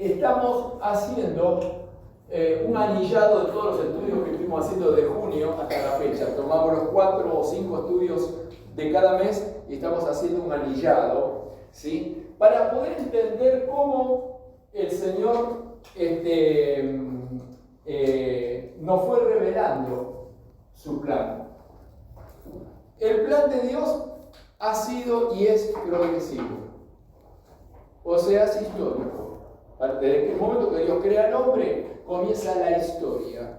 estamos haciendo un anillado de todos los estudios que estuvimos haciendo de junio hasta la fecha. Tomamos los 4 o 5 estudios de cada mes y estamos haciendo un anillado, ¿sí? Para poder entender cómo el Señor nos fue revelando su plan. El plan de Dios ha sido y es progresivo. O sea, es histórico. Desde el momento que Dios crea al hombre, comienza la historia.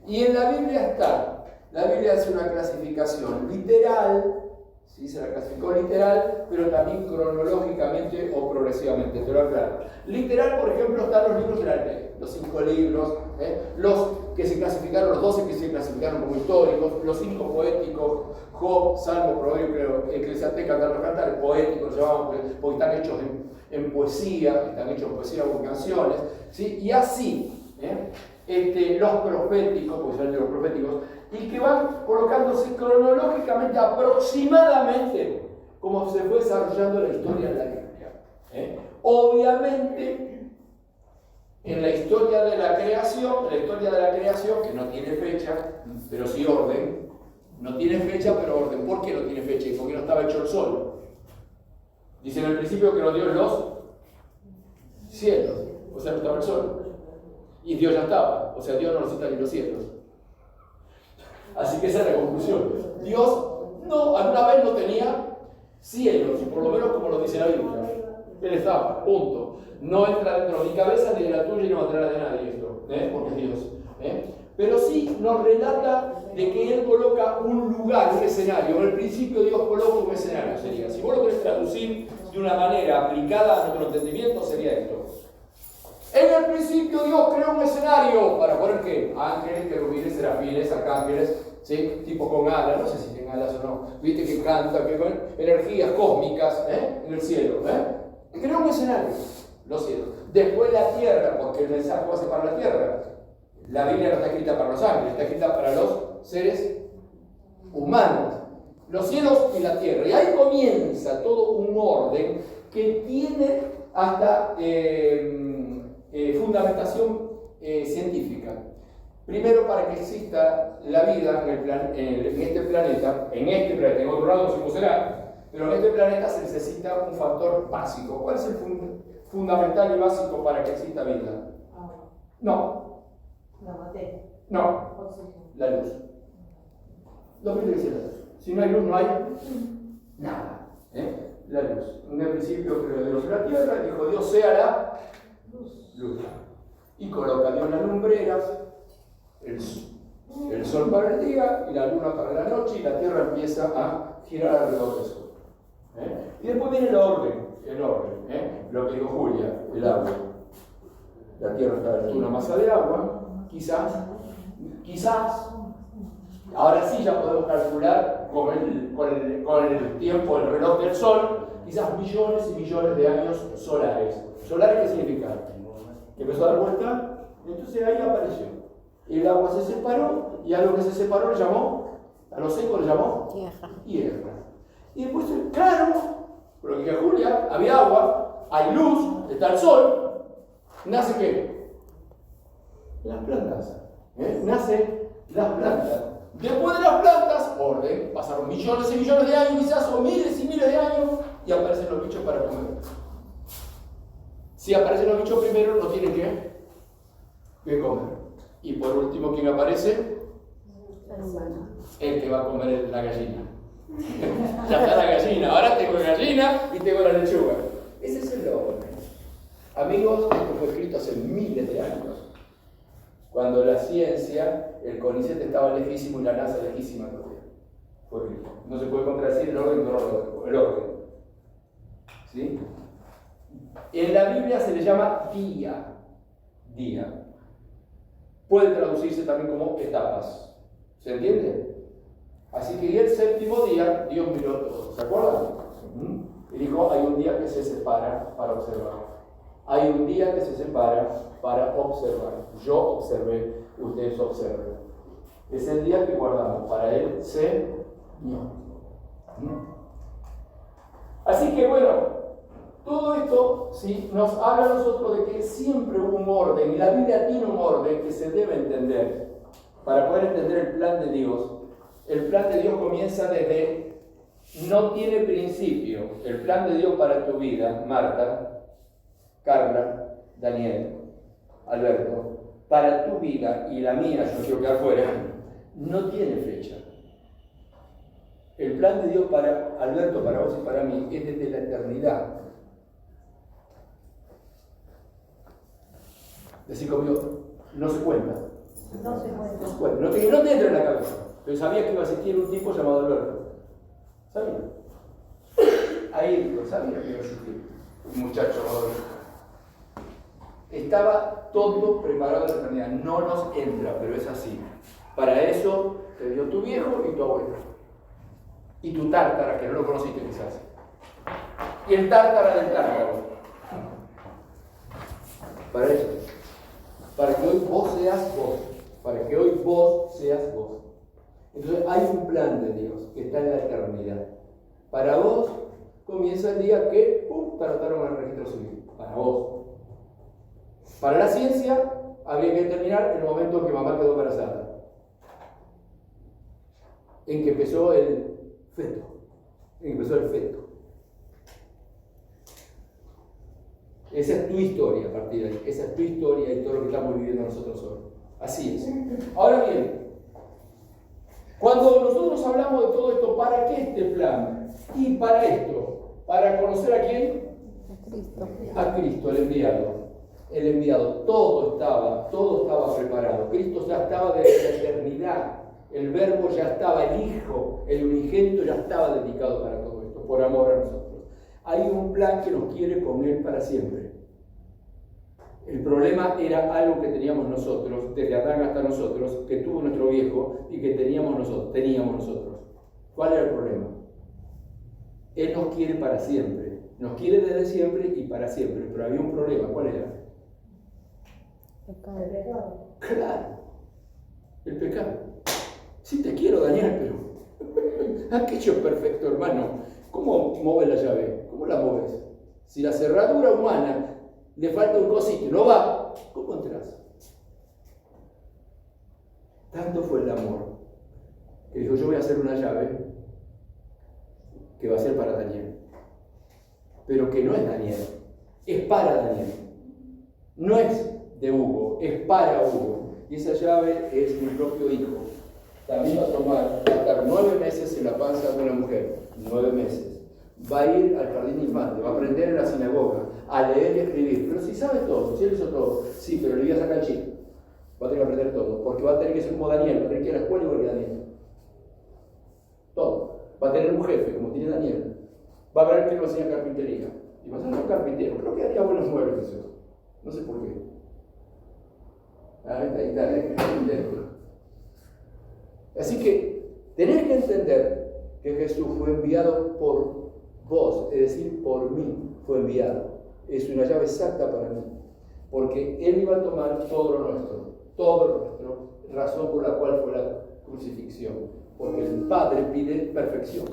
Y en la Biblia está. La Biblia hace una clasificación literal, ¿sí? Se la clasificó literal, pero también cronológicamente o progresivamente. Te lo aclaro. Literal, por ejemplo, están los libros de la ley, los 5 libros, los que se clasificaron, los 12 que se clasificaron como históricos, los 5 poéticos, Job, Salmo, Proverbio, Eclesiastés, Cantar, Cantar, poéticos, los llamamos porque están hechos en poesía, con canciones, ¿sí? Y así, los proféticos, porque son de los proféticos, y que van colocándose cronológicamente, aproximadamente, como se fue desarrollando la historia de la Biblia. Obviamente, en la historia de la creación, que no tiene fecha, pero sí orden, no tiene fecha, pero orden. ¿Por qué no tiene fecha? ¿Y por qué no estaba hecho el sol? Dice en el principio que nos dio los cielos, o sea, no estaba el sol. Y Dios ya estaba, o sea, Dios no necesita ni los cielos. Así que esa es la conclusión. Dios alguna vez no tenía cielos, por lo menos como lo dice la Biblia. Él estaba, punto. No entra dentro de mi cabeza ni de la tuya y no va a entrar de nadie esto, porque es Dios. Pero sí nos relata de que Él coloca un lugar, un escenario. En el principio Dios coloca un escenario, sería. Si vos lo querés traducir de una manera aplicada a nuestro entendimiento, sería esto. En el principio Dios creó un escenario para poner ¿qué? Ángeles, querubines, serafines, arcángeles, ¿sí? Tipo con alas, no sé si tienen alas o no, viste que canta, que con energías cósmicas en el cielo. Creó un escenario, los cielos. Después la tierra, porque el mensaje va a ser para la tierra. La Biblia no está escrita para los ángeles, está escrita para los seres humanos. Los cielos y la tierra. Y ahí comienza todo un orden que tiene hasta fundamentación científica. Primero, para que exista la vida en este planeta, en otro lado no sé cómo será, pero en este planeta se necesita un factor básico. ¿Cuál es el fundamental y básico para que exista vida? No. La materia. No. La luz. Lo primero que es la luz. Si no hay luz, no hay nada. La luz. En el principio creó Dios la tierra, dijo Dios sea la luz. Y coloca Dios las lumbreras, el sol para el día y la luna para la noche, y la tierra empieza a girar alrededor del sol. Y después viene el orden, lo que dijo Julia, el agua. La tierra está en una masa de agua, quizás, ahora sí ya podemos calcular con el tiempo, el reloj del sol, quizás millones y millones de años solares. ¿Solares qué significa? Que empezó a dar vuelta, entonces ahí apareció. El agua se separó, y a lo que se separó le llamó, a lo seco le llamó tierra. Y después, claro, por lo que dijo Julia, había agua, hay luz, está el sol, ¿nace qué? Las plantas. Nacen las plantas. Después de las plantas, orden, pasaron millones y millones de años, quizás, o miles y miles de años, y aparecen los bichos para comer. Si aparecen los bichos primero, no tienen que comer. Y por último, ¿quién aparece? El que va a comer la gallina. Ya está la gallina, ahora tengo gallina y tengo la lechuga. Ese es el orden. Amigos, esto fue escrito hace miles de años. Cuando la ciencia, el CONICET estaba lejísimo y la NASA lejísima todavía. Fue escrito. No se puede contradecir el orden cronológico, el orden. ¿Sí? En la Biblia se le llama día. Puede traducirse también como etapas. ¿Se entiende? Así que el séptimo día, Dios miró todo. ¿Se acuerdan? Y dijo, hay un día que se separa para observar. Hay un día que se separa para observar. Yo observé, ustedes observen. Es el día que guardamos. Para Él, Señor. Así que bueno, Todo esto, ¿sí?, nos habla a nosotros de que siempre hubo un orden, y la Biblia tiene un orden que se debe entender. Para poder entender el plan de Dios, el plan de Dios comienza desde, no tiene principio. El plan de Dios para tu vida, Marta, Carla, Daniel, Alberto, para tu vida y la mía, yo quiero quedar fuera, no tiene fecha. El plan de Dios para Alberto, para vos y para mí, es desde la eternidad. Decir conmigo, no se cuenta. No se cuenta. No se cuenta. No te entra en la cabeza. Pero sabía que iba a existir un tipo llamado Alberto. ¿Sabía? Ahí lo sabía que iba a existir un muchacho llamado Alberto. Estaba todo preparado en la eternidad. No nos entra, pero es así. Para eso te dio tu viejo y tu abuelo. Y tu tártara, que no lo conociste quizás. Y el tártara del tártaro. Para eso. Para que hoy vos seas vos. Para que hoy vos seas vos. Entonces hay un plan de Dios que está en la eternidad. Para vos comienza el día que te anotaron al registro civil. Para vos. Para la ciencia habría que determinar el momento en que mamá quedó embarazada. En que empezó el feto. Esa es tu historia a partir de ahí. Esa es tu historia y todo lo que estamos viviendo nosotros hoy. Así es. Ahora bien, cuando nosotros hablamos de todo esto, ¿para qué este plan? Y para esto, ¿para conocer a quién? A Cristo, el enviado. El enviado. Todo estaba preparado. Cristo ya estaba desde la eternidad. El Verbo ya estaba, el Hijo, el unigénito ya estaba dedicado para todo esto, por amor a nosotros. Hay un plan que nos quiere con Él para siempre. El problema era algo que teníamos nosotros, desde Adán hasta nosotros, que tuvo nuestro viejo y que teníamos nosotros. ¿Cuál era el problema? Él nos quiere para siempre. Nos quiere desde siempre y para siempre. Pero había un problema. ¿Cuál era? El pecado. Claro. El pecado. Sí te quiero, Daniel, pero aquello es perfecto, hermano. ¿Cómo mueves la llave? ¿Cómo la mueves? Si la cerradura humana le falta un cosito y no va, ¿cómo entras? Tanto fue el amor que dijo, yo voy a hacer una llave que va a ser para Daniel. Pero que no es Daniel, es para Daniel. No es de Hugo, es para Hugo. Y esa llave es mi propio hijo. También va a estar 9 meses en la panza de una mujer. 9 meses. Va a ir al jardín infante, va a aprender en la sinagoga, a leer y escribir. Pero si sabe todo, si él hizo todo, sí, pero le voy a sacar el chip. Va a tener que aprender todo, porque va a tener que ser como Daniel, va a tener que ir a la escuela igual que Daniel. Todo. Va a tener un jefe, como tiene Daniel. Va a ver que le va a enseñar carpintería. Y va a ser un carpintero. Creo que haría buenos muebles eso. No sé por qué. Ahí está. Así que tenés que entender que Jesús fue enviado por vos, es decir, por mí fue enviado. Es una llave exacta para mí, porque Él iba a tomar todo lo nuestro, razón por la cual fue la crucifixión, porque el Padre pide perfección.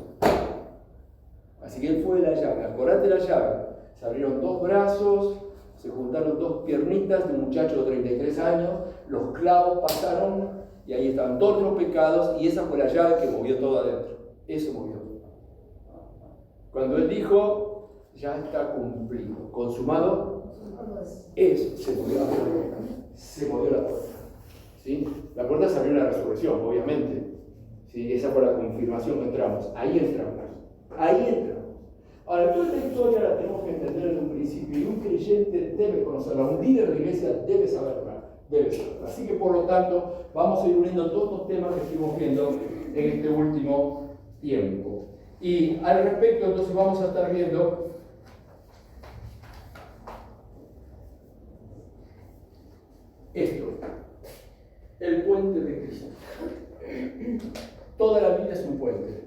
Así que Él fue la llave. Acordate la llave. Se abrieron 2 brazos, se juntaron 2 piernitas de un muchacho de 33 años, los clavos pasaron y ahí estaban todos los pecados y esa fue la llave que movió todo adentro. Eso movió. Cuando Él dijo, ya está cumplido, consumado, eso se movió la puerta. Se movió la puerta. ¿Sí? La puerta se abrió en la resurrección, obviamente. ¿Sí? Esa fue la confirmación que entramos. Ahí entramos. Ahora, toda esta historia la tenemos que entender en un principio y un creyente debe conocerla, un líder de iglesia debe saberla. Así que, por lo tanto, vamos a ir uniendo todos los temas que estuvimos viendo en este último tiempo. Y al respecto, entonces, vamos a estar viendo esto, el puente de Cristo. Toda la Biblia es un puente.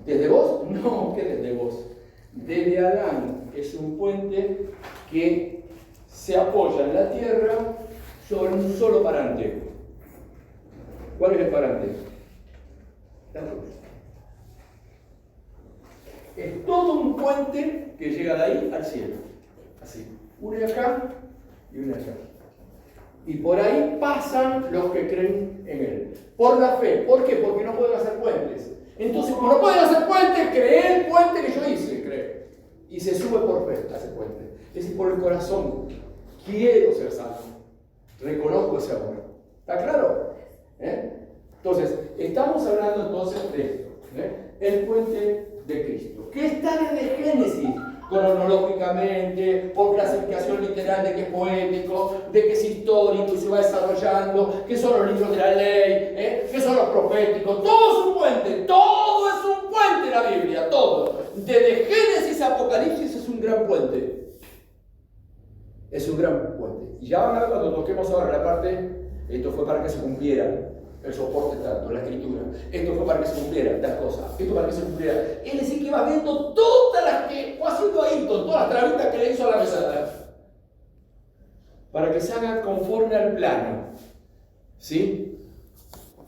¿Desde vos? No, ¿qué desde vos? Desde Adán es un puente que se apoya en la tierra sobre un solo parante. ¿Cuál es el parante? La cruz. Es todo un puente que llega de ahí al cielo. Así. Una acá y una acá. Y por ahí pasan los que creen en Él. Por la fe. ¿Por qué? Porque no pueden hacer puentes. Entonces, como no pueden hacer puentes, cree el puente que yo hice, cree. Y se sube por fe a ese puente. Es decir, por el corazón. Quiero ser salvo. Reconozco ese amor. ¿Está claro? Entonces, estamos hablando entonces de esto. El puente de Cristo. Que está desde Génesis. Cronológicamente, por clasificación literal de que es poético, de que es histórico y se va desarrollando, que son los libros de la ley, que son los proféticos. Todo es un puente, todo es un puente la Biblia, todo. Desde Génesis a Apocalipsis es un gran puente. Es un gran puente. Y ya van a ver cuando toquemos ahora la parte, esto fue para que se cumpliera el soporte tanto, la escritura. Esto fue para que se cumpliera tal cosa. Esto para que se cumpliera. Es decir, que va viendo todas las que fue haciendo ahí, con todas las trabitas que le hizo a la mesada. Para que se haga conforme al plano. ¿Sí?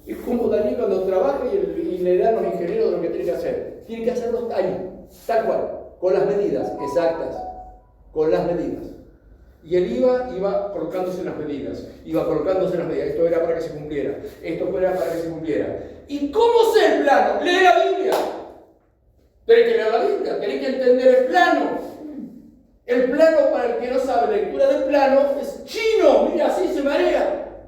Es como Daniel cuando trabaja y le dan a los ingenieros lo que tiene que hacer. Tiene que hacerlo ahí, tal cual, con las medidas exactas. Con las medidas. Y él iba colocándose en las medidas. Esto era para que se cumpliera. Esto era para que se cumpliera. ¿Y cómo sé el plano? Lee la Biblia. Tenés que leer la Biblia. Tenés que entender el plano. El plano, para el que no sabe lectura del plano, es chino. Mira, así se marea.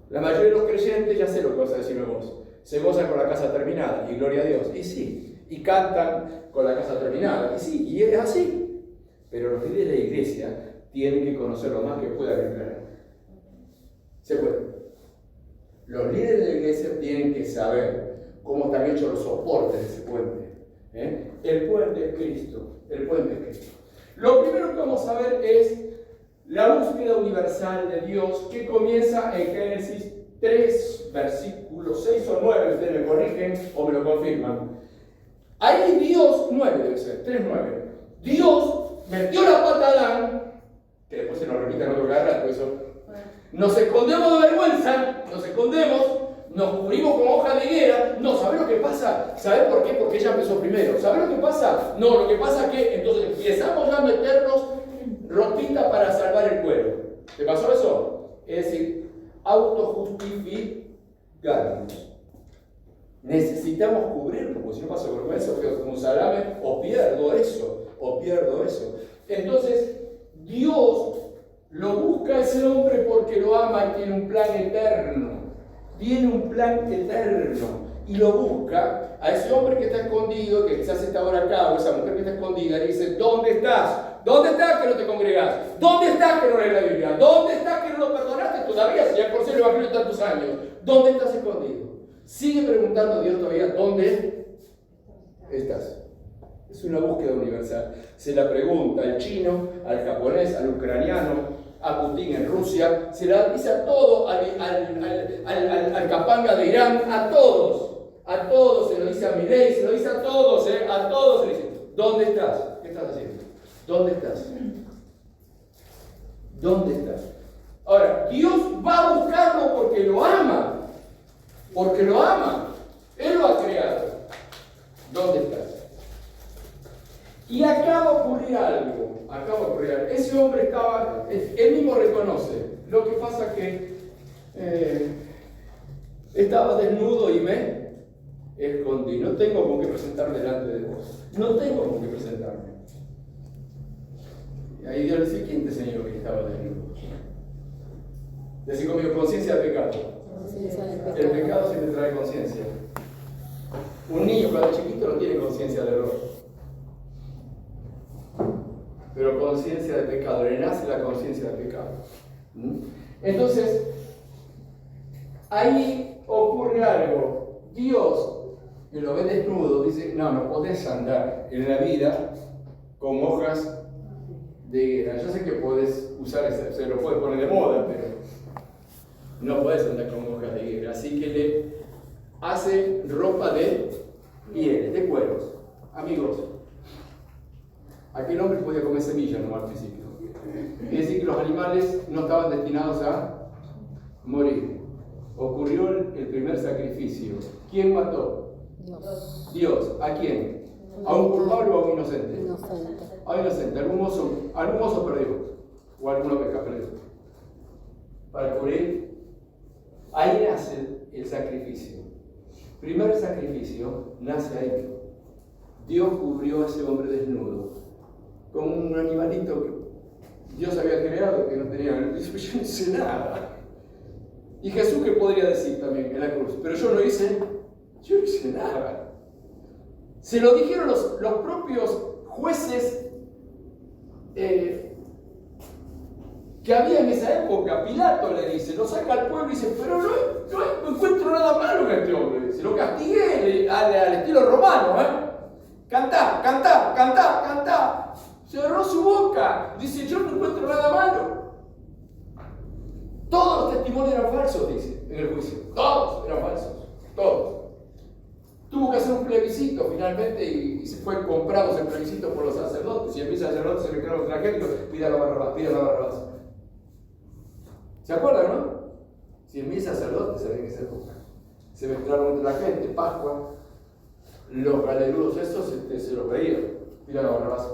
La mayoría de los creyentes, ya sé lo que vas a decirme vos, se gozan con la casa terminada. Y gloria a Dios. Y sí. Y cantan con la casa terminada. Y sí. Y es así. Pero los líderes de la iglesia tienen que conocer lo más que puedan el plano. Se puede. Los líderes de la iglesia tienen que saber cómo están hechos los soportes de ese puente. El puente es Cristo. El puente es Cristo. Lo primero que vamos a ver es la búsqueda universal de Dios, que comienza en Génesis 3, versículos 6 o 9. Ustedes me corrigen o me lo confirman. Ahí Dios, 9 debe ser, 3, 9. Dios metió la pata a Adán, que después se nos repite en otro rato eso. Nos escondemos de vergüenza, nos cubrimos con hoja de higuera. No, ¿sabés lo que pasa? ¿Sabés por qué? Porque ella empezó primero. ¿Sabés lo que pasa? No, lo que pasa es que entonces empezamos ya a meternos ropita para salvar el cuero. ¿Te pasó eso? Es decir, autojustificarnos. Necesitamos cubrirnos, porque si no paso vergüenza, quedo como un salame, o pierdo eso. Entonces, Dios lo busca a ese hombre porque lo ama y tiene un plan eterno. Y lo busca a ese hombre que está escondido, que quizás está ahora acá, o esa mujer que está escondida, y dice: ¿dónde estás? ¿Dónde estás que no te congregás? ¿Dónde estás que no lees la Biblia? ¿Dónde estás que no lo perdonaste todavía si ya por ser el evangelio tantos años? ¿Dónde estás escondido? Sigue preguntando a Dios todavía: ¿dónde estás? Es una búsqueda universal. Se la pregunta al chino, al japonés, al ucraniano, a Putin en Rusia, se la dice a todo, al capanga de Irán, a todos se lo dice a Milei, se lo dice a todos se le dice: ¿dónde estás? ¿Qué estás haciendo? ¿Dónde estás? Ahora, Dios va a buscarlo porque lo ama. Él lo ha creado. ¿Dónde estás? Y acaba a ocurrir algo. Ese hombre él mismo reconoce. Lo que pasa que estaba desnudo y me escondí. No tengo con qué presentarme delante de vos. Y ahí Dios le dice: ¿quién te enseñó que estaba desnudo? Decí conmigo: conciencia de pecado. El pecado siempre trae conciencia. Un niño cuando es chiquito no tiene conciencia de error, pero conciencia de pecado, le nace la conciencia de pecado. Entonces, ahí ocurre algo. Dios, que lo ve desnudo, dice: no podés andar en la vida con hojas de higuera. Yo sé que podés usar se lo puedes poner de moda, pero no podés andar con hojas de higuera. Así que le hace ropa de pieles, de cueros. Amigos, aquel hombre podía comer semillas nomás al principio. Es decir, que los animales no estaban destinados a morir. Ocurrió el primer sacrificio. ¿Quién mató? Dios. Dios. ¿A quién? ¿A un culpable o a un inocente? Inocente. A un inocente, algún mozo perdió, o alguna oveja perdió. Para cubrir, ahí nace el sacrificio. Primer sacrificio nace ahí. Dios cubrió a ese hombre desnudo con un animalito que Dios había creado que no tenía. Dice, yo no hice nada. Y Jesús, ¿qué podría decir también en la cruz? Pero yo no hice nada. Se lo dijeron los propios jueces que había en esa época. Pilato le dice, lo saca al pueblo y dice, pero no encuentro nada malo en este hombre. Se lo castigué al estilo romano, Cantá. Cerró su boca. Dice, yo no encuentro nada malo. Todos los testimonios eran falsos, dice, en el juicio. Todos eran falsos. Todos. Tuvo que hacer un plebiscito finalmente y se fue comprado ese plebiscito por los sacerdotes. Y empieza el sacerdote, se le quedó contra gente, pida la Barrabás. ¿Se acuerdan, no? 100.000 sacerdotes había en esa época. Se mezclaron entre la gente, Pascua. Los galerudos esos se los veían. Pida la Barrabás.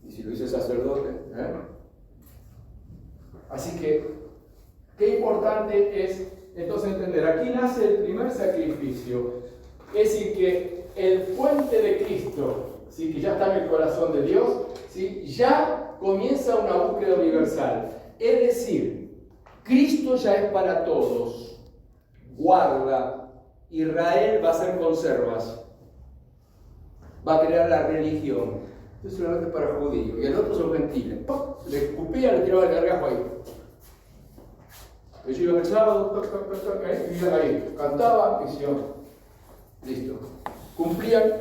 Y si lo dice el sacerdote, Así que, qué importante es entonces entender. Aquí nace el primer sacrificio. Es decir, que el puente de Cristo, ¿sí? Que ya está en el corazón de Dios, ¿sí? Ya comienza una búsqueda universal. Es decir, Cristo ya es para todos. Guarda. Israel va a hacer conservas. Va a crear la religión. Esto es solamente para judíos. Y el otro son gentiles. ¡Pum! Le escupía, le tiraba el gargajo ahí. Ellos iban el sábado, iban ahí. Cantaban, hicieron. Listo. Cumplían,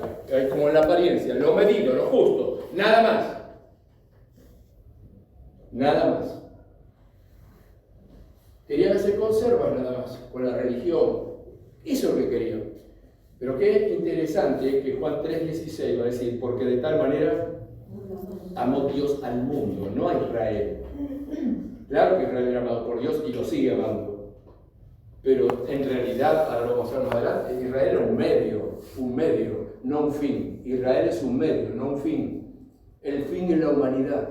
como en la apariencia, lo medido, lo justo. Nada más. Querían hacer conservas nada más, con la religión. Eso es lo que querían. Pero qué interesante que Juan 3:16 va a decir, porque de tal manera amó Dios al mundo, no a Israel. Claro que Israel era amado por Dios y lo sigue amando. Pero en realidad, ahora lo vamos a ver más adelante, Israel era un medio, no un fin. Israel es un medio, no un fin. El fin es la humanidad.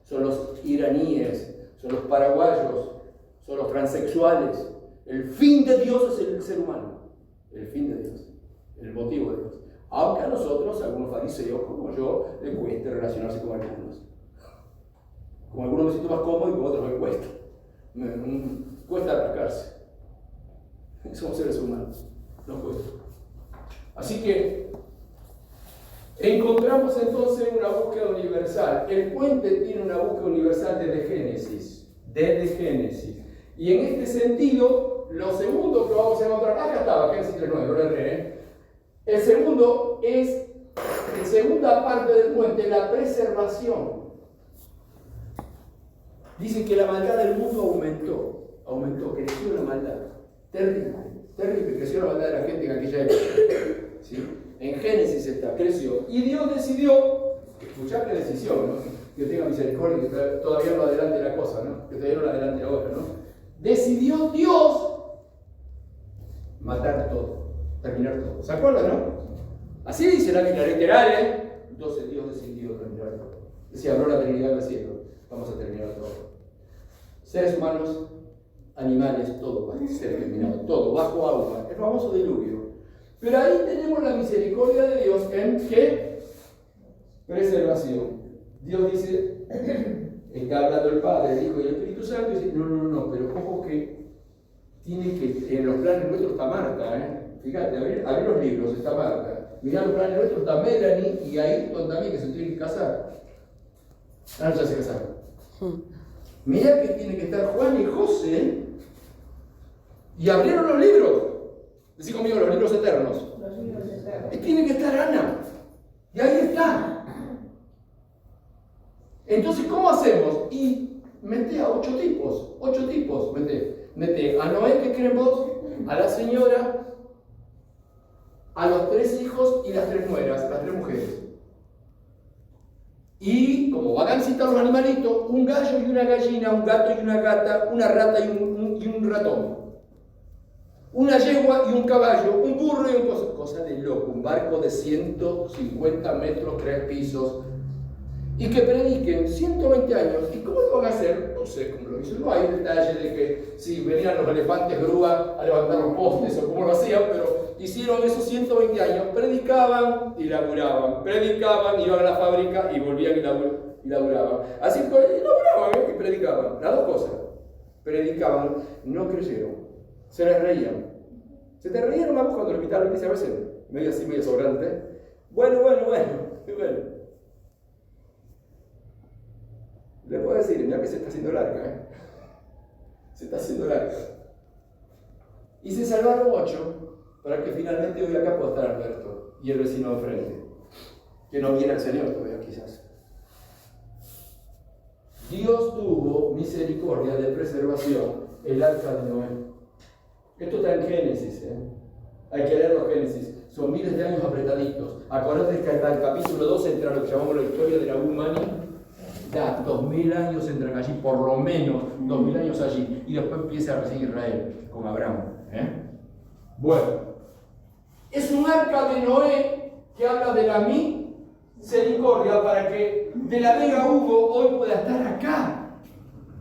Son los iraníes, son los paraguayos, son los transexuales. El fin de Dios es el ser humano. El fin de Dios. El motivo de Dios. Aunque a nosotros, algunos fariseos como yo, les cueste relacionarse con algunos. Con algunos me siento más cómodo y con otros me cuesta. Cuesta rascarse. Somos seres humanos. Nos cuesta. Así que encontramos entonces una búsqueda universal. El puente tiene una búsqueda universal desde Génesis. Y en este sentido, lo segundo que vamos a encontrar, acá estaba, Génesis 3:9, no lo erré, El segundo es, en segunda parte del puente, la preservación. Dice que la maldad del mundo aumentó, creció la maldad. Terrible, creció la maldad de la gente en aquella época. ¿Sí? En Génesis está, creció. Y Dios decidió, escuchá qué decisión, ¿no? Que tenga misericordia, que todavía no adelante la cosa, ¿no? Que todavía no adelante la otra, ¿no? Decidió Dios matar todo, terminar todo. ¿Se acuerdan, no? Así dice la Biblia, literal, Entonces Dios decidió terminar todo. Decía, habló la Trinidad del cielo, vamos a terminar todo. Seres humanos, animales, todo va a ser terminado, todo, bajo agua, el famoso diluvio. Pero ahí tenemos la misericordia de Dios en ¿qué? Preservación. Dios dice, está hablando el Padre, el Hijo y el Espíritu Santo, y dice, no, pero ojo que tiene que, en los planes nuestros está Marta, Fíjate, abrir los libros está Marta, mirá los planes nuestros está Melanie y Ayrton también, que se tienen que casar. Ah, ya se casaron. Mirá que tiene que estar Juan y José, y abrieron los libros. Decí conmigo, los libros eternos. Y tiene que estar Ana, y ahí está. Entonces, ¿cómo hacemos? Y mete a 8 tipos, mete a Noé, que creen vos, a la señora, a los 3 hijos y las 3 nueras, las 3 mujeres. Y como van a citar los animalitos, un gallo y una gallina, un gato y una gata, una rata y un ratón. una yegua y un caballo, un burro y un cosa de loco, un barco de 150 metros, 3 pisos, y que prediquen 120 años. ¿Y cómo lo van a hacer? No sé cómo lo hizo. No hay detalle de que si venían los elefantes grúa a levantar los postes o cómo lo hacían, pero hicieron esos 120 años, predicaban y laburaban, predicaban, iban a la fábrica y volvían y laburaban. Así que laburaban y predicaban, las dos cosas. Predicaban, no creyeron, se les reían. Se te reían más cuando lo invitaron, dice a veces, medio así, medio sobrante. Bueno. Le puedo decir, mira que se está haciendo larga, se está haciendo larga. Y se salvaron 8 para que finalmente hoy acá pueda estar Alberto y el vecino de frente, que no viene al Señor todavía quizás. Dios tuvo misericordia de preservación, el arca de Noé. Esto está en Génesis, hay que leer los Génesis, son miles de años apretaditos. Acordate que hasta el capítulo 2 entra lo que llamamos la historia de la humanidad. Ya 2000 años entran allí, por lo menos 2000 años allí, y después empieza recién Israel con Abraham. Bueno, es un arca de Noé que habla de la misericordia para que de la Vega Hugo hoy pueda estar acá,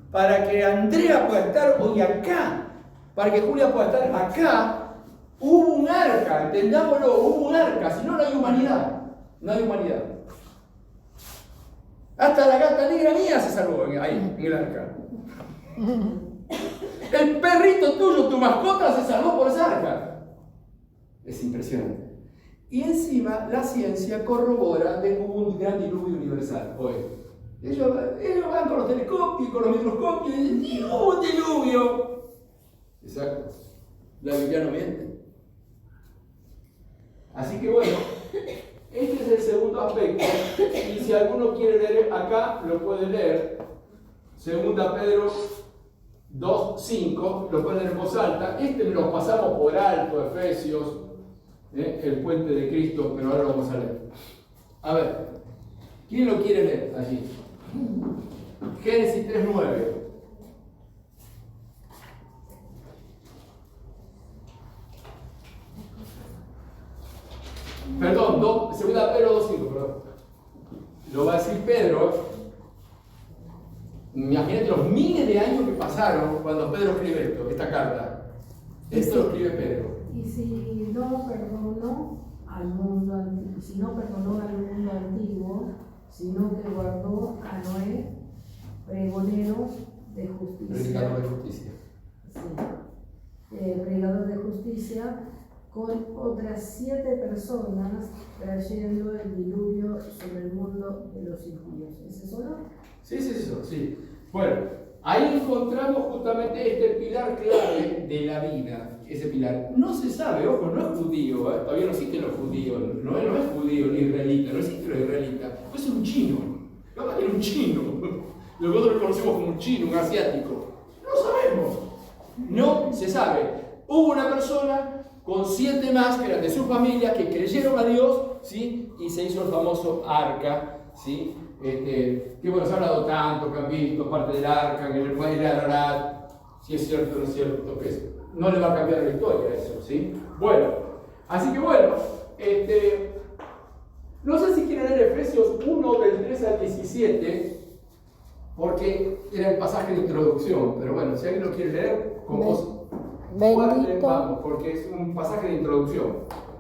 para que Andrea pueda estar hoy acá, para que Julia pueda estar acá. Hubo un arca, entendámoslo, hubo un arca, si no, no hay humanidad, no hay humanidad. Hasta la gata negra mía se salvó ahí, en el arca. El perrito tuyo, tu mascota, se salvó por esa arca. Es impresionante. Y encima la ciencia corrobora de que hubo un gran diluvio universal hoy. Ellos van con los telescopios, con los microscopios y dicen, ¡hubo un diluvio! Exacto. La Biblia no miente. Así que bueno, este es el segundo aspecto, y si alguno quiere leer acá, lo puede leer. Segunda Pedro 2:5, lo puede leer en voz alta. Este lo pasamos por alto, Efesios, el puente de Cristo, pero ahora lo vamos a leer. A ver, ¿quién lo quiere leer allí? Génesis 3:9. Perdón, segunda Pedro 2:5, perdón. Lo va a decir Pedro. Imagínate los miles de años que pasaron cuando Pedro escribe esta carta. Esto lo escribe Pedro. Y si no perdonó al mundo antiguo, sino que guardó a Noé, pregonero de justicia. Predicador de justicia. Sí. Predicador de justicia, con otras 7 personas trayendo el diluvio sobre el mundo de los impíos. ¿Es eso, no? Sí. Bueno, ahí encontramos justamente este pilar clave de la vida. Ese pilar no se sabe, ojo, no es judío, todavía no existen los judíos, no es judío ni israelita, no existe los israelitas, es un chino, capaz que era un chino, nosotros lo conocemos como un chino, un asiático, no sabemos, no se sabe. Hubo una persona con 7 más que eran de su familia que creyeron a Dios, ¿sí? Y se hizo el famoso arca, ¿sí? Que bueno, se ha hablado tanto, que han visto parte del arca, en el país de Ararat, si es cierto o no es cierto, que no le va a cambiar la historia eso, ¿sí? Bueno, así que bueno, no sé si quieren leer Efesios 1 del 3 al 17, porque era el pasaje de introducción, pero bueno, si alguien lo quiere leer, con vos, vamos, porque es un pasaje de introducción.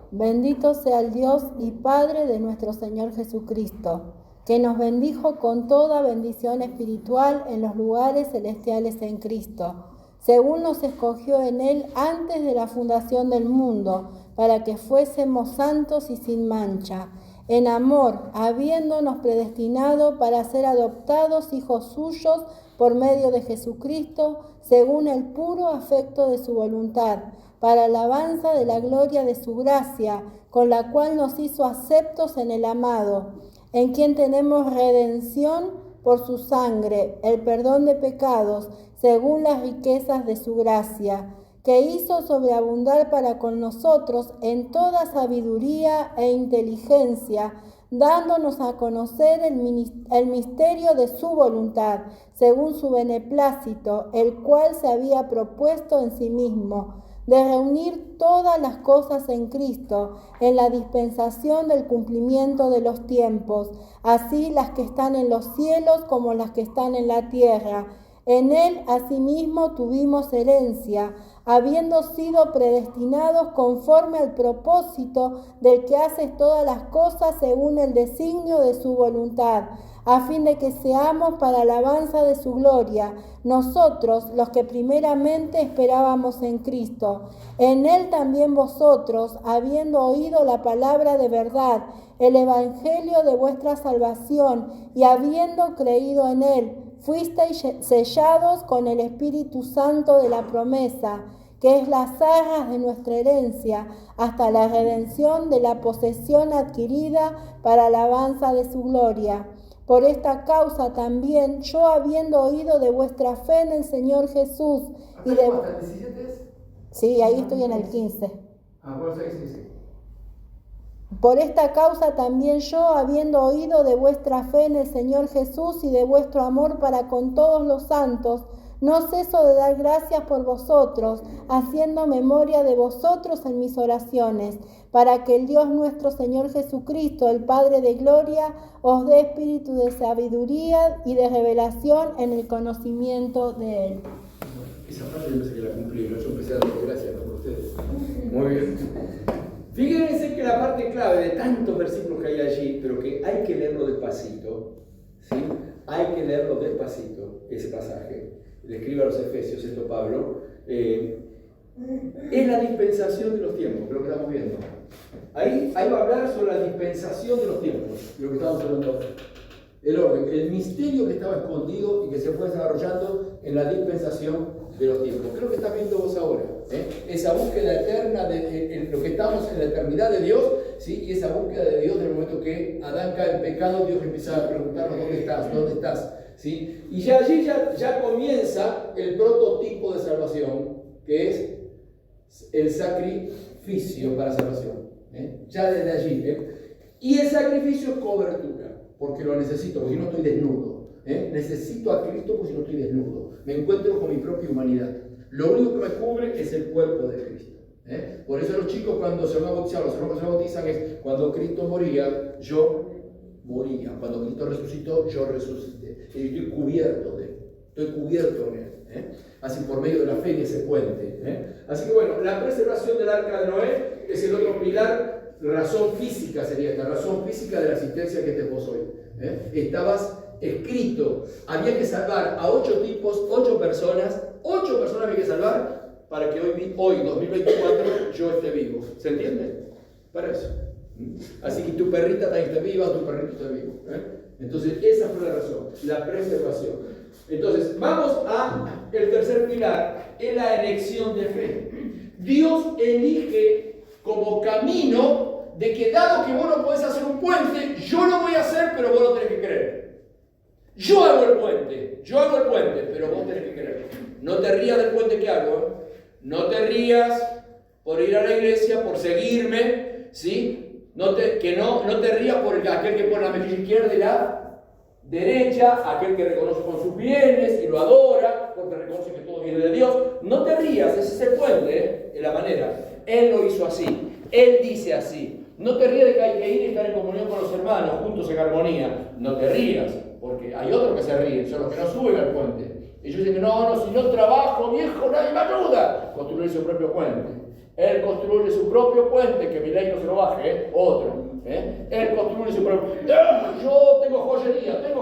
Bendito sea el Dios y Padre de nuestro Señor Jesucristo, que nos bendijo con toda bendición espiritual en los lugares celestiales en Cristo, según nos escogió en Él antes de la fundación del mundo, para que fuésemos santos y sin mancha, en amor, habiéndonos predestinado para ser adoptados hijos suyos por medio de Jesucristo, según el puro afecto de su voluntad, para alabanza de la gloria de su gracia, con la cual nos hizo aceptos en el amado, en quien tenemos redención por su sangre, el perdón de pecados, según las riquezas de su gracia, que hizo sobreabundar para con nosotros en toda sabiduría e inteligencia, dándonos a conocer el misterio de su voluntad, según su beneplácito, el cual se había propuesto en sí mismo, de reunir todas las cosas en Cristo, en la dispensación del cumplimiento de los tiempos, así las que están en los cielos como las que están en la tierra. En Él asimismo tuvimos herencia, habiendo sido predestinados conforme al propósito del que hace todas las cosas según el designio de su voluntad, a fin de que seamos para alabanza de su gloria, nosotros los que primeramente esperábamos en Cristo. En Él también vosotros, habiendo oído la palabra de verdad, el evangelio de vuestra salvación, y habiendo creído en Él, fuisteis sellados con el Espíritu Santo de la promesa, que es las arras de nuestra herencia, hasta la redención de la posesión adquirida para alabanza de su gloria. Por esta causa también, yo habiendo oído de vuestra fe en el Señor Jesús y de... ¿Hasta el 17 es? Sí, ahí estoy en el 15. Bueno, sí. Por esta causa también yo, habiendo oído de vuestra fe en el Señor Jesús y de vuestro amor para con todos los santos, no ceso de dar gracias por vosotros, haciendo memoria de vosotros en mis oraciones, para que el Dios nuestro Señor Jesucristo, el Padre de gloria, os dé espíritu de sabiduría y de revelación en el conocimiento de Él. Esa parte yo pensé que la cumplí, ¿no? Yo empecé a dar gracias por ustedes. Muy bien. Fíjense que la parte clave de tantos versículos que hay allí, pero que hay que leerlo despacito, ¿sí? Hay que leerlo despacito, ese pasaje. Le escribe a los Efesios, esto Pablo, es la dispensación de los tiempos, lo que estamos viendo. Ahí va a hablar sobre la dispensación de los tiempos, lo que estamos hablando. El orden, el misterio que estaba escondido y que se fue desarrollando en la dispensación de los tiempos. ¿Qué es lo que estás viendo vos ahora? Esa búsqueda eterna de lo que estamos en la eternidad de Dios, ¿sí? Y esa búsqueda de Dios del momento que Adán cae en pecado, Dios empieza a preguntarnos ¿dónde estás? ¿Dónde estás? ¿Sí? Y ya allí ya comienza el prototipo de salvación, que es el sacrificio para salvación. Ya desde allí. Y el sacrificio es cobertura, porque lo necesito, porque si no estoy desnudo. Necesito a Cristo porque si no estoy desnudo. Me encuentro con mi propia humanidad. Lo único que me cubre es el cuerpo de Cristo. Por eso los chicos cuando se van a bautizar, los hermanos se bautizan es cuando Cristo moría, yo moría. Cuando Cristo resucitó, yo resucité. Y estoy cubierto de Él. Estoy cubierto en Él. Así por medio de la fe en ese puente. Así que bueno, la preservación del arca de Noé es el otro pilar. Razón física sería esta, razón física de la asistencia que te vos hoy. Estabas escrito, había que salvar a 8 tipos, 8 personas había que salvar para que hoy 2024, yo esté vivo. ¿Se entiende? Para eso. Así que tu perrita también esté viva, tu perrito esté vivo. Entonces, esa fue la razón, la preservación. Entonces, vamos a el tercer pilar, es la elección de fe. Dios elige como camino de que dado que vos no podés hacer un puente, yo lo voy a hacer, pero vos lo tenés que creer. Yo hago el puente, pero vos tenés que creer. No te rías del puente que hago, No te rías por ir a la iglesia, por seguirme, ¿sí? No te rías por aquel que pone la mejilla izquierda y la derecha, aquel que reconoce con sus bienes y lo adora, porque reconoce que todo viene de Dios. No te rías, ese es el puente, es la manera. Él lo hizo así, Él dice así. No te rías de que hay que ir y estar en comunión con los hermanos, juntos en armonía. No te rías, porque hay otros que se ríen, son los que no suben al puente. Ellos dicen que no, si no trabajo, viejo, nadie me ayuda. Construye su propio puente. Él construye su propio puente, que mi ley no se lo baje, otro. Él construye su propio puente. Yo tengo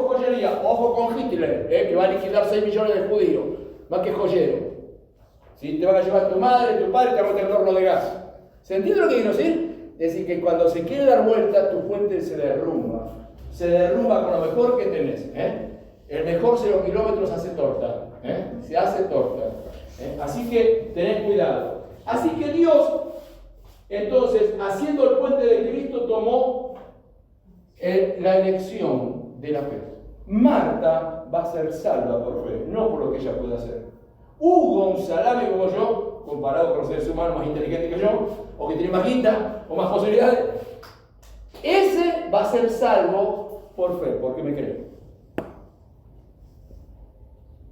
joyería. Ojo con Hitler, que va a aniquilar 6 millones de judíos. Más que joyero. ¿Sí? Te van a llevar tu madre, tu padre, te van a meter en horno de gas. ¿Se entiende lo que quiero decir? Es decir, que cuando se quiere dar vuelta, tu puente se derrumba. Se derrumba con lo mejor que tenés. El mejor 0 kilómetros hace torta. Se hace torta. Así que tenés cuidado. Así que Dios, entonces, haciendo el puente de Cristo, tomó la elección de la fe. Marta va a ser salva por fe, no por lo que ella puede hacer. Hugo, un salame como yo, comparado con los seres humanos más inteligentes que yo, o que tiene más guita, o más posibilidades, ese va a ser salvo por fe, porque me cree.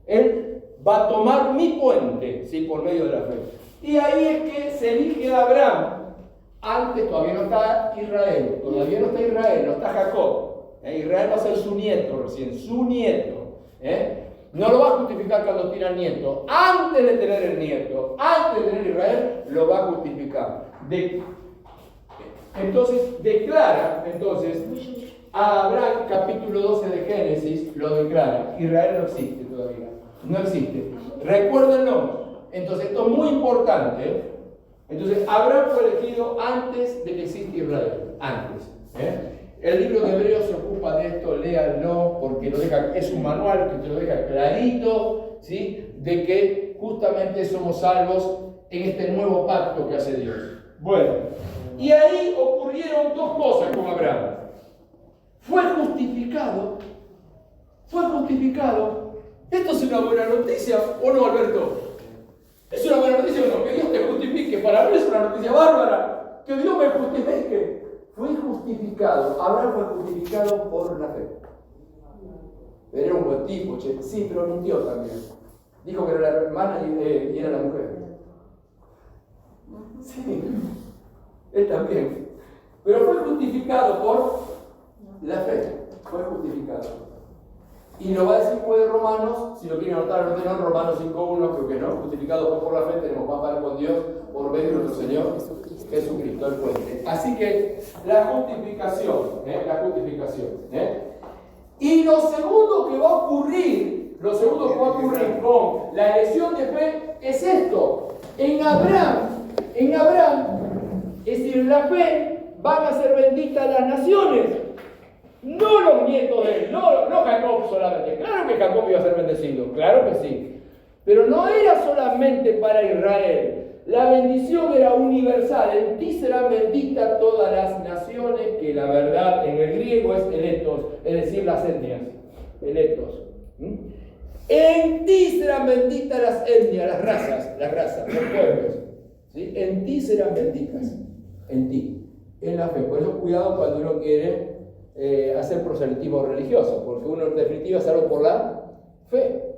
Él va a tomar mi puente, ¿sí? Por medio de la fe. Y ahí es que se elige a Abraham. Antes todavía no está Israel, no está Jacob. Israel va a ser su nieto recién, su nieto. No lo va a justificar cuando tiene al nieto. Antes de tener el nieto, antes de tener Israel, lo va a justificar. Entonces, declara, a Abraham, capítulo 12 de Génesis, lo declara. Israel no existe todavía, no existe. Recuérdenlo. Entonces, esto es muy importante. Entonces, Abraham fue elegido antes de que exista Israel. Antes. El libro de Hebreos se ocupa de esto, léanlo, porque es un manual que te lo deja clarito, ¿sí? De que justamente somos salvos en este nuevo pacto que hace Dios. Bueno, y ahí ocurrieron dos cosas con Abraham. Fue justificado. Esto es una buena noticia, ¿o no, Alberto? ¿Es una buena noticia o no? Que Dios te justifique. Para mí es una noticia bárbara. Que Dios me justifique. Fue justificado. Abraham fue justificado por la fe. Era un buen tipo, che. Sí, pero mintió también. Dijo que era la hermana y era la mujer. Sí, él también. Pero fue justificado por la fe. Fue justificado. Y lo va a decir de Romanos, si lo quieren anotar, no tengan Romanos 5.1, creo que no. Justificados por la fe, tenemos paz para con Dios por medio de nuestro Señor Jesucristo, el puente. Así que la justificación. Y lo segundo que va a ocurrir con la elección de fe es esto. En Abraham, es decir, en la fe van a ser benditas las naciones. No los nietos de él, no Jacob solamente. Claro que Jacob iba a ser bendecido, claro que sí. Pero no era solamente para Israel. La bendición era universal. En ti serán benditas todas las naciones, que la verdad en el griego es electos, es decir, las etnias. Electos. En ti serán benditas las etnias, las razas, los pueblos. ¿Sí? En ti serán benditas. En ti. En la fe. Por eso cuidado cuando uno quiere hacer proselitismo religioso, porque uno en definitiva es algo por la fe.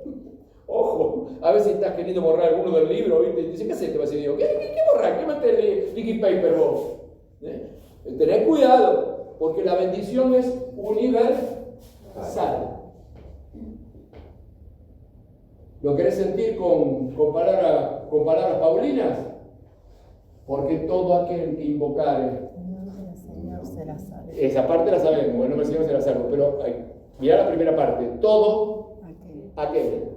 Ojo, a veces estás queriendo borrar alguno del libro, ¿viste? Y dice, ¿qué haces? Te va a decir, ¿qué borrar? ¿Qué meterle liquid paper vos? Tened cuidado, porque la bendición es universal. ¿Lo querés sentir con palabras paulinas? Porque todo aquel que invocare. Esa parte la sabemos, el nombre del Señor será salvo, pero mirá la primera parte, todo aquel.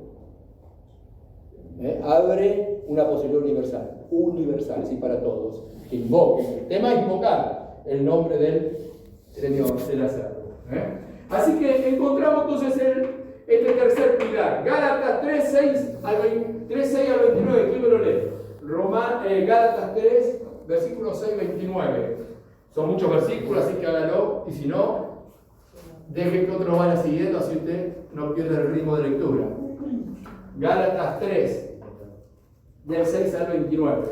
Abre una posibilidad universal, sí, para todos, que invoquen. El tema es invocar el nombre del Señor será salvo. Así que encontramos entonces este tercer pilar, Gálatas 3:6 al 29, ¿quién me lo lee? Gálatas 3, versículos 6 al 29. Son muchos versículos, así que hágalo, y si no, deje que otros vayan siguiendo, así usted no pierde el ritmo de lectura. Gálatas 3, del 6 al 29.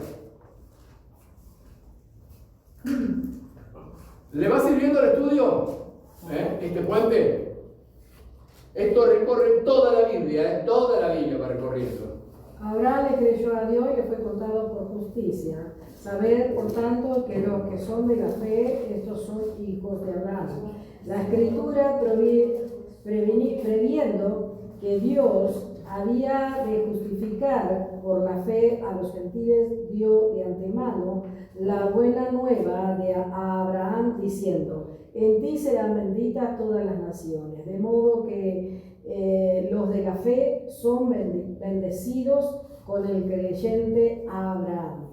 ¿Le va sirviendo el estudio? Este puente. Esto recorre toda la Biblia, toda la Biblia va recorriendo. Abraham le creyó a Dios y le fue contado por justicia. Saber, por tanto, que los que son de la fe, estos son hijos de Abraham. La Escritura, previendo que Dios había de justificar por la fe a los gentiles, dio de antemano la buena nueva a Abraham, diciendo: en ti serán benditas todas las naciones. De modo que los de la fe son bendecidos con el creyente Abraham.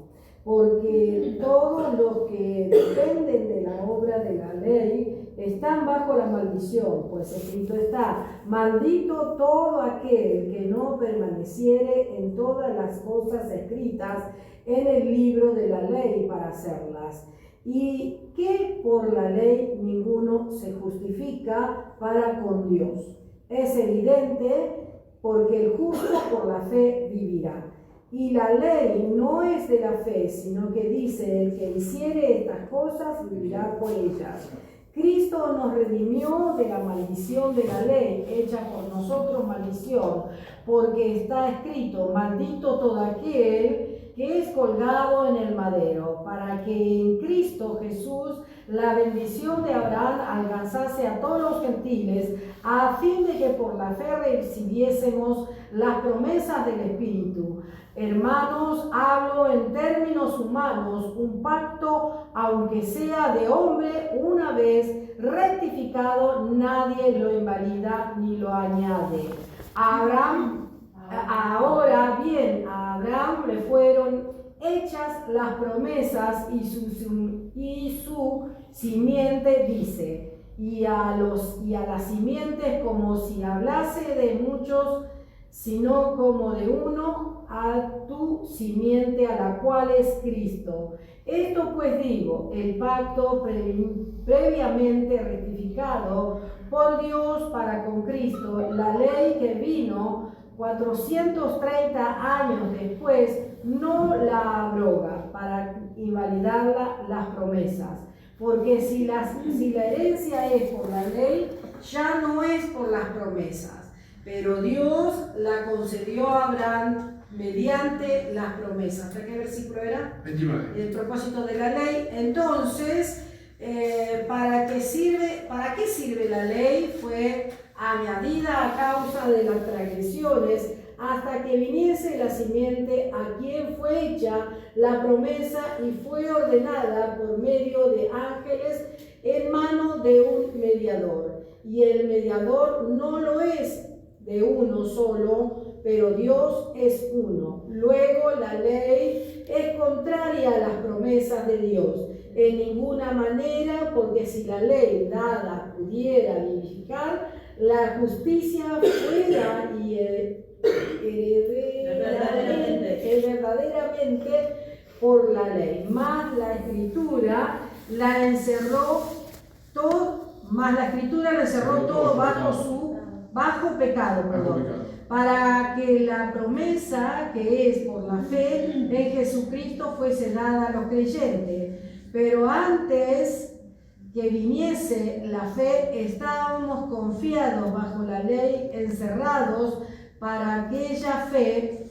Porque todos los que dependen de la obra de la ley están bajo la maldición, pues escrito está: maldito todo aquel que no permaneciere en todas las cosas escritas en el libro de la ley para hacerlas. Y que por la ley ninguno se justifica para con Dios. Es evidente, porque el justo por la fe vivirá. Y la ley no es de la fe, sino que dice: el que hiciere estas cosas vivirá por ellas. Cristo nos redimió de la maldición de la ley, hecha por nosotros maldición, porque está escrito: maldito todo aquel que es colgado en el madero, para que en Cristo Jesús la bendición de Abraham alcanzase a todos los gentiles, a fin de que por la fe recibiésemos las promesas del Espíritu. Hermanos, hablo en términos humanos, un pacto, aunque sea de hombre, una vez rectificado, nadie lo invalida ni lo añade. Ahora bien, a Abraham le fueron hechas las promesas y su simiente dice, y a las simientes como si hablase de muchos, sino como de uno, a tu simiente, a la cual es Cristo. Esto pues digo, el pacto previamente rectificado por Dios para con Cristo, la ley que vino 430 años después, no la abroga para invalidar las promesas. Porque si la herencia es por la ley, ya no es por las promesas. Pero Dios la concedió a Abraham mediante las promesas. ¿Hasta qué versículo era? 29. El propósito de la ley. Entonces, ¿para qué sirve la ley? Fue añadida a causa de las transgresiones, hasta que viniese la simiente a quien fue hecha la promesa y fue ordenada por medio de ángeles en mano de un mediador. Y el mediador no lo es de uno solo, pero Dios es uno. Luego la ley es contraria a las promesas de Dios, en ninguna manera, porque si la ley dada pudiera vivificar, la justicia fuera y verdaderamente por la ley. Mas la escritura la encerró todo bajo pecado, para que la promesa que es por la fe en Jesucristo fuese dada a los creyentes. Pero antes que viniese la fe, estábamos confiados bajo la ley, encerrados para aquella fe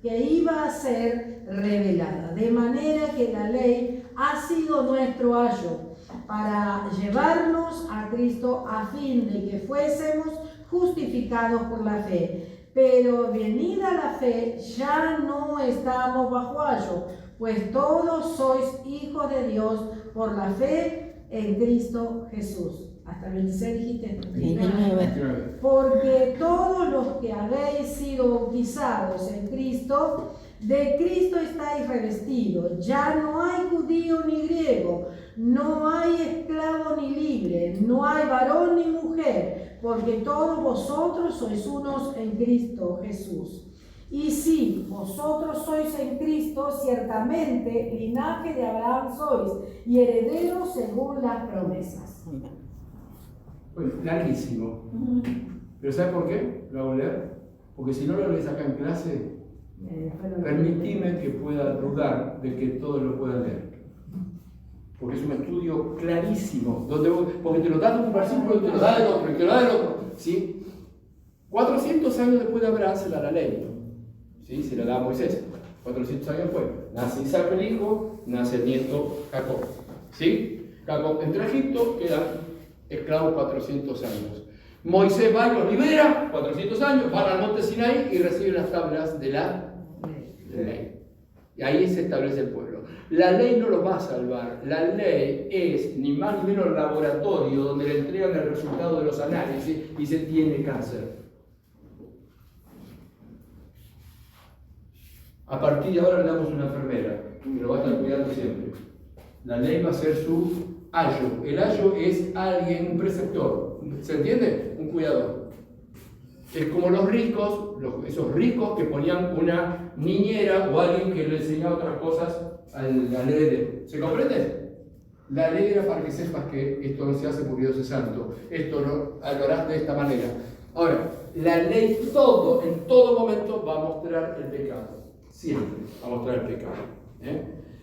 que iba a ser revelada. De manera que la ley ha sido nuestro ayo para llevarnos a Cristo a fin de que fuésemos justificados por la fe. Pero venida la fe, ya no estamos bajo ayo, pues todos sois hijos de Dios por la fe en Cristo Jesús. Hasta el 26 dijiste. 29. Porque todos los que habéis sido bautizados en Cristo, de Cristo estáis revestidos. Ya no hay judío ni griego, no hay esclavo ni libre, no hay varón ni mujer, porque todos vosotros sois unos en Cristo Jesús. Y si vosotros sois en Cristo, ciertamente linaje de Abraham sois, y herederos según las promesas. Pues larguísimo. ¿Pero sabe por qué? Lo hago leer. Porque si no lo lees acá en clase, permitime que pueda dudar de que todos lo puedan leer. Porque es un estudio clarísimo, porque te lo da de un versículo y te lo da del otro, y te lo da del otro. ¿Sí? 400 años después de Abraham se da la ley. ¿Sí? Se la da a Moisés. 400 años después. Nace Isaac el hijo, nace el nieto Jacob. ¿Sí? Jacob entra a Egipto, queda esclavo 400 años. Moisés va y los libera, 400 años, van al monte Sinaí y reciben las tablas de la ley. Y ahí se establece el pueblo. La ley no los va a salvar. La ley es ni más ni menos el laboratorio donde le entregan el resultado de los análisis y se tiene cáncer. A partir de ahora le damos una enfermera que lo va a estar cuidando siempre. La ley va a ser su ayo. El ayo es alguien, un preceptor. ¿Se entiende? Un cuidador. Es como los ricos, esos ricos que ponían una niñera o alguien que le enseñaba otras cosas al heredero. ¿Se comprende? La ley era para que sepas que esto no se hace porque Dios es santo. Esto lo harás de esta manera. Ahora, la ley en todo momento va a mostrar el pecado. Siempre va a mostrar el pecado.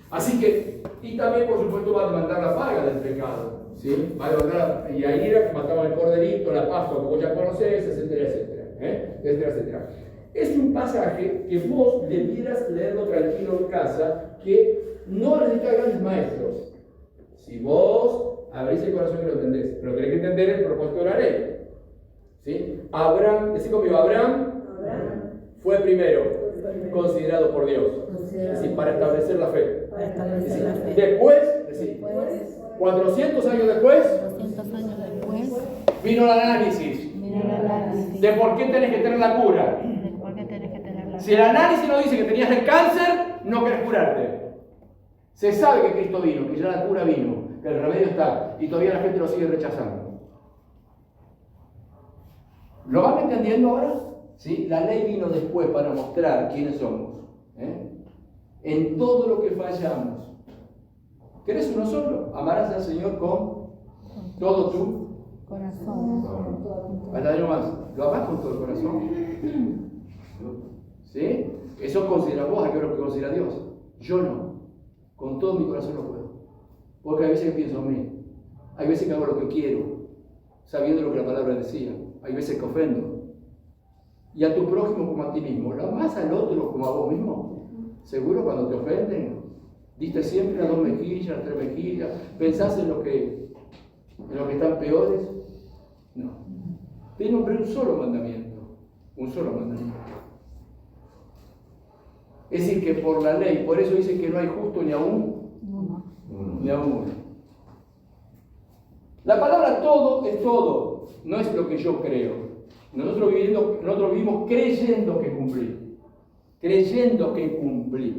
Así que, y también por supuesto va a demandar la paga del pecado. ¿Sí? Va a demandar, y ahí era que mataban el corderito, la Pascua, como ya conocés, etcétera, etcétera. Etcétera, etcétera. Es un pasaje que vos debieras leerlo tranquilo en casa, que no necesitas grandes maestros. Si vos abrís el corazón y lo entendés, pero tenés que entender el propósito de la ley. ¿Sí? Abraham, decí conmigo, Abraham fue primero considerado por Dios. Es decir, para establecer la fe. Después, 400 años después, vino el análisis de por qué tenés que tener la cura. Si el análisis no dice que tenías el cáncer, no querés curarte. Se sabe que Cristo vino, que ya la cura vino, que el remedio está, y todavía la gente lo sigue rechazando. ¿Lo van entendiendo ahora? ¿Sí? La ley vino después para mostrar quiénes somos. En todo lo que fallamos. ¿Querés uno solo? Amarás al Señor con todo tu corazón. Hasta ahí nomás. ¿Lo amás con todo el corazón? ¿Sí? Eso considera vos, aquello que considera Dios. Yo no. Con todo mi corazón no puedo. Porque hay veces que pienso en mí. Hay veces que hago lo que quiero, sabiendo lo que la palabra decía. Hay veces que ofendo. Y a tu prójimo como a ti mismo. ¿Lo amás al otro como a vos mismo? ¿Seguro cuando te ofenden? ¿Diste siempre a 2 mejillas, a 3 mejillas? ¿Pensás en lo que están peores? No. Tiene un solo mandamiento. Un solo mandamiento. Es decir, que por la ley, por eso dice que no hay justo ni aún ni aún uno. La palabra todo es todo, no es lo que yo creo. Nosotros vivimos creyendo que cumplí. Creyendo que cumplí.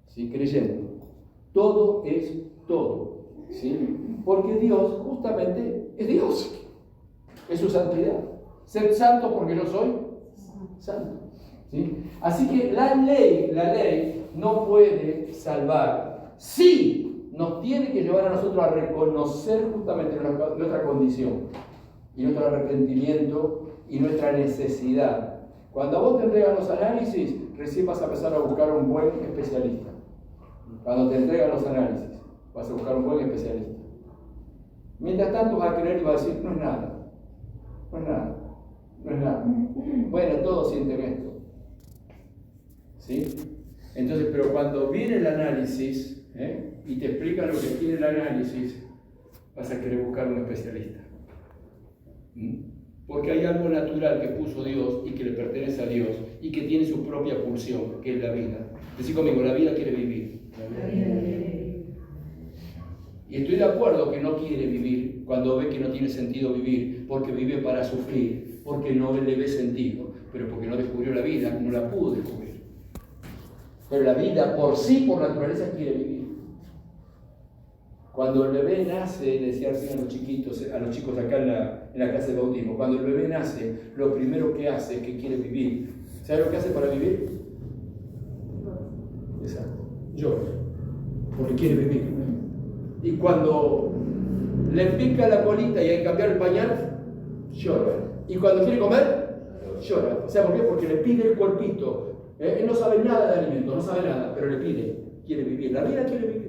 ¿Sí? Creyendo. Todo es todo. ¿Sí? Porque Dios justamente es Dios. Es su santidad. Ser santo porque yo soy santo. ¿Sí? Así que la ley no puede salvar. Sí, nos tiene que llevar a nosotros a reconocer justamente nuestra condición y nuestro arrepentimiento y nuestra necesidad. Cuando a vos te entregan los análisis, recién vas a empezar a buscar un buen especialista. Cuando te entregan los análisis, vas a buscar un buen especialista. Mientras tanto vas a creer y vas a decir, no es nada. No es nada. No es nada. Bueno, todos sienten esto. ¿Sí? Entonces, pero cuando viene el análisis, y te explican lo que tiene el análisis, vas a querer buscar un especialista. Porque hay algo natural que puso Dios y que le pertenece a Dios y que tiene su propia pulsión, que es la vida. Decí conmigo, la vida quiere vivir. Y estoy de acuerdo que no quiere vivir cuando ve que no tiene sentido vivir, porque vive para sufrir, porque no le ve sentido, pero porque no descubrió la vida, no la pudo descubrir. Pero la vida por sí, por naturaleza, quiere vivir. Cuando el bebé nace, decía recién a los chicos acá en la clase de bautismo, cuando el bebé nace, lo primero que hace es que quiere vivir. ¿Sabe lo que hace para vivir? Exacto. Llora. Porque quiere vivir. Y cuando le pica la colita y hay que cambiar el pañal, llora. Y cuando quiere comer, llora. O sea, ¿por qué? Porque le pide el cuerpito. Él no sabe nada de alimentos, no sabe nada, pero le pide, quiere vivir. La vida quiere vivir.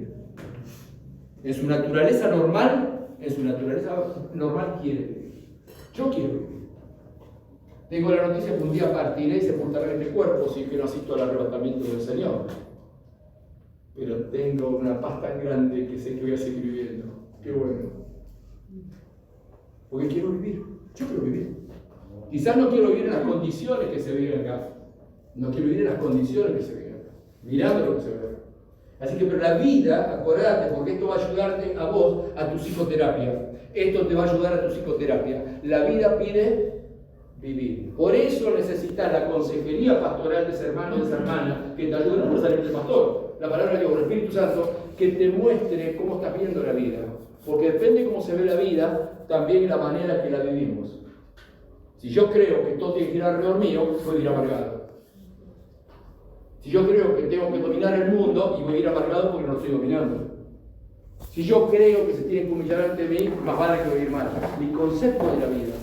En su naturaleza normal quiere vivir. Yo quiero vivir. Tengo la noticia que un día partiré y sepultaré este cuerpo si es que no asisto al arrebatamiento del Señor. Pero tengo una paz tan grande que sé que voy a seguir viviendo. Qué bueno. Porque quiero vivir. Yo quiero vivir. Quizás no quiero vivir en las condiciones que se viven acá. No quiero vivir en las condiciones que se viven acá. Mirando lo que se ve acá. Así que, pero la vida, acordate, porque esto va a ayudarte a vos, a tu psicoterapia. Esto te va a ayudar a tu psicoterapia. La vida pide vivir. Por eso necesitas la consejería pastoral de ese hermano o de esa hermana que te ayude no por salir del pastor. La palabra de Dios, el Espíritu Santo, que te muestre cómo estás viendo la vida. Porque depende de cómo se ve la vida, también la manera que la vivimos. Si yo creo que todo tiene que girar alrededor mío, voy a ir amargado. Si yo creo que tengo que dominar el mundo, y voy a ir amargado porque no lo estoy dominando. Si yo creo que se tiene que humillar ante mí, más vale que voy a ir mal. Mi concepto de la vida,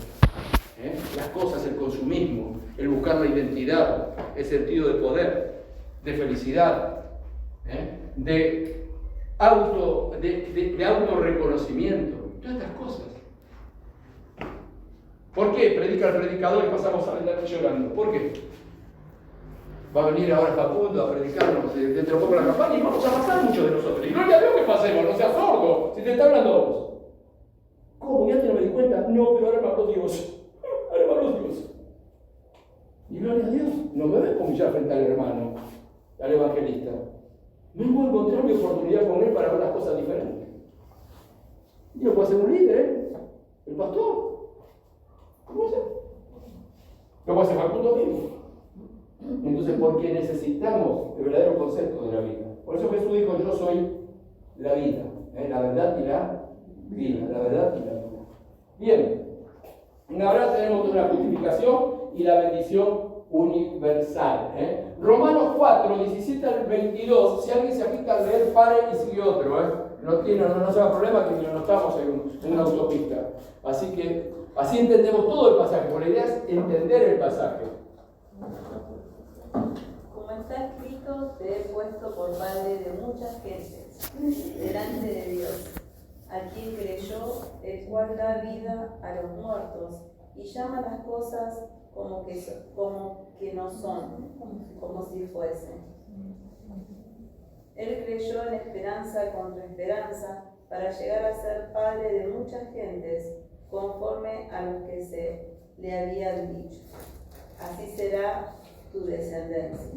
las cosas, el consumismo, el buscar la identidad, el sentido de poder, de felicidad, de autorreconocimiento, todas estas cosas. ¿Por qué predica el predicador y pasamos adelante llorando? ¿Por qué? Va a venir ahora Facundo a predicarnos dentro de poco la campaña y vamos a pasar muchos de nosotros. Y gloria a Dios que pasemos, no seas sordo, si te está hablando a vos. ¿Cómo? ¿Ya te no me di cuenta? No, pero ahora me habló Dios. Ahora me habló Dios. Y gloria a Dios, no me ven humillar frente al hermano, al evangelista. Vengo a encontrar mi oportunidad con él para ver las cosas diferentes. Y lo puede hacer un líder, ¿eh? El pastor. ¿Cómo hacer? Lo puede hacer Facundo mismo. Entonces, porque necesitamos el verdadero concepto de la vida. Por eso Jesús dijo, yo soy la vida, la verdad y la vida, la verdad y la vida. Bien, ahora tenemos una justificación y la bendición universal. Romanos 4, 17 al 22, si alguien se agita al leer, pare y sigue otro. No se haga problema que no estamos en una autopista. Así que, así entendemos todo el pasaje, porque la idea es entender el pasaje. Como está escrito, te he puesto por padre de muchas gentes, delante de Dios, a quien creyó, el cual da vida a los muertos, y llama las cosas como que no son, como si fuesen. Él creyó en esperanza contra esperanza, para llegar a ser padre de muchas gentes, conforme a lo que se le había dicho. Así será tu descendencia.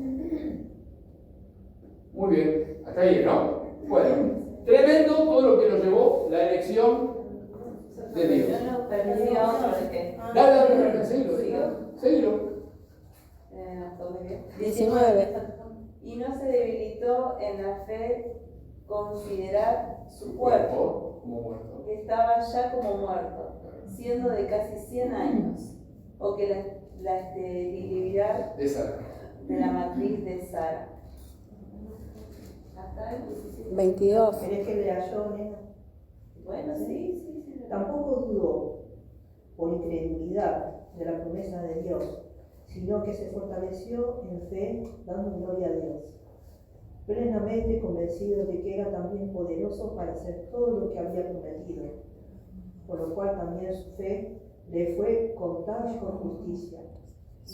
Muy bien, hasta ahí, ¿no? Bueno, tremendo todo lo que nos llevó la elección de Dios. Yo no perdí a otro de qué. Dale, seguilo. 19. Y no se debilitó en la fe considerar su cuerpo, como muerto, que estaba ya como muerto, siendo de casi 100 años, o que la esterilidad de Sara. de la matriz de Sara. Hasta el 17. 22. ¿Querés que lea yo, nena? Bueno, sí. Tampoco dudó por incredulidad de la promesa de Dios, sino que se fortaleció en fe, dando gloria a Dios, plenamente convencido de que era también poderoso para hacer todo lo que había prometido, por lo cual también su fe le fue contada por justicia.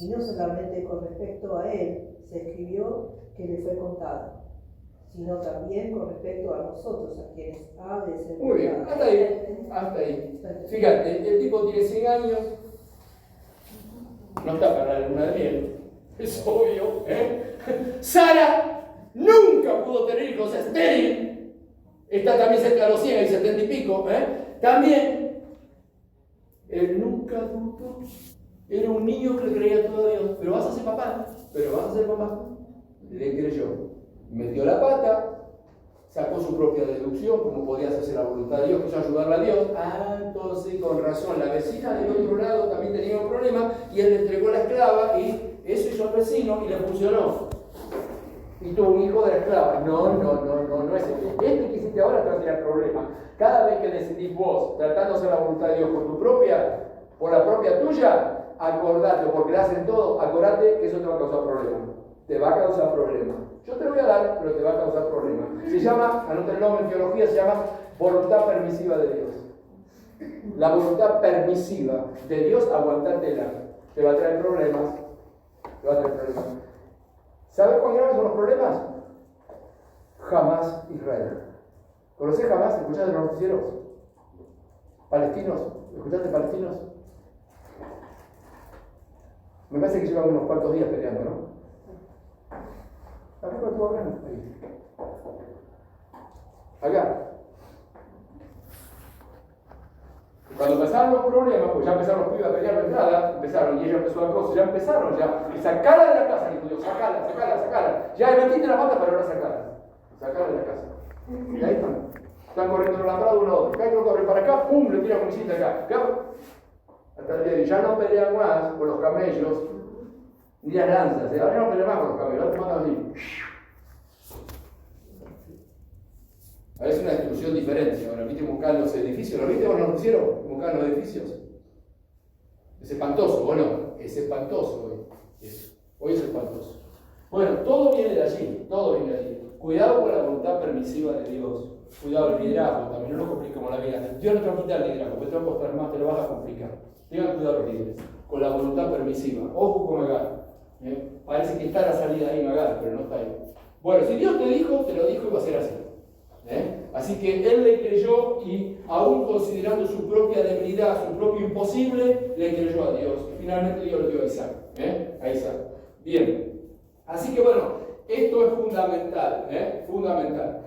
Y no solamente con respecto a él se escribió que le fue contada, sino también con respecto a nosotros, a quienes ha de ser Muy bien, contada. hasta ahí. Fíjate, el tipo tiene 100 años, no está para la luna de miel, es obvio. Sara nunca pudo tener hijos, es estéril. Está también cerca de los 100 y 70 y pico. También, él nunca dudó. Era un niño que le creía todo a Dios. Pero vas a ser papá, Le creyó. Metió la pata, sacó su propia deducción, como podía hacerse la voluntad de Dios, quiso ayudarle a Dios. Entonces, con razón, la vecina del otro lado también tenía un problema y él le entregó la esclava y eso hizo al vecino y le funcionó. Y tuvo un hijo de la esclava. No es este que hiciste ahora te va a tener problema. Cada vez que decidís vos, tratando de hacer la voluntad de Dios por la propia tuya, acordate, porque le hacen todo, acordate que eso te va a causar problemas. Te va a causar problemas. Yo te lo voy a dar, pero te va a causar problemas. Se llama, anota el nombre en teología, se llama voluntad permisiva de Dios. La voluntad permisiva de Dios, aguantátela. Te va a traer problemas. ¿Sabes cuán graves son los problemas? Jamás Israel. ¿Conocés Jamás? ¿Escuchaste los noticieros? ¿Palestinos? ¿Escuchaste palestinos? Me parece que llevan unos cuantos días peleando, ¿no? ¿Acá estuvo hablando? Ahí. Acá. Cuando empezaron los problemas, pues ya empezaron los pibes a pelear de entrada, y ella empezó a cosas, ya empezaron, y sacarla de la casa, dijo Dios, sacala. Ya metiste la pata, pero ahora sacala de la casa. Y ahí están corriendo de un lado a uno a otro. Cada uno corre para acá, pum, le tira comisita acá. Hasta el día de hoy ya no pelean más con los camellos, ni las lanzas, ahora no pelean más con los camellos, ahora te matan así. Ahora es una destrucción diferente. Ahora, ¿viste buscar los edificios? ¿Lo viste o no lo hicieron? Buscar los edificios. Es espantoso, ¿o no? Es espantoso hoy. Hoy es espantoso. Bueno, todo viene de allí. Cuidado con la voluntad permisiva de Dios. Cuidado, el liderazgo también. No lo compliquemos la vida. Dios no te va a quitar el liderazgo, porque te va a costar más, te lo vas a complicar. Tengan cuidado los líderes. Con la voluntad permisiva. Ojo con Agar. Parece que está la salida ahí en Agar, pero no está ahí. Bueno, si Dios te dijo, te lo dijo y va a ser así. Así que él le creyó y aún considerando su propia debilidad, su propio imposible, le creyó a Dios. Y finalmente Dios le dio a Isaac. A Isaac. Bien. Así que bueno, esto es fundamental. Fundamental.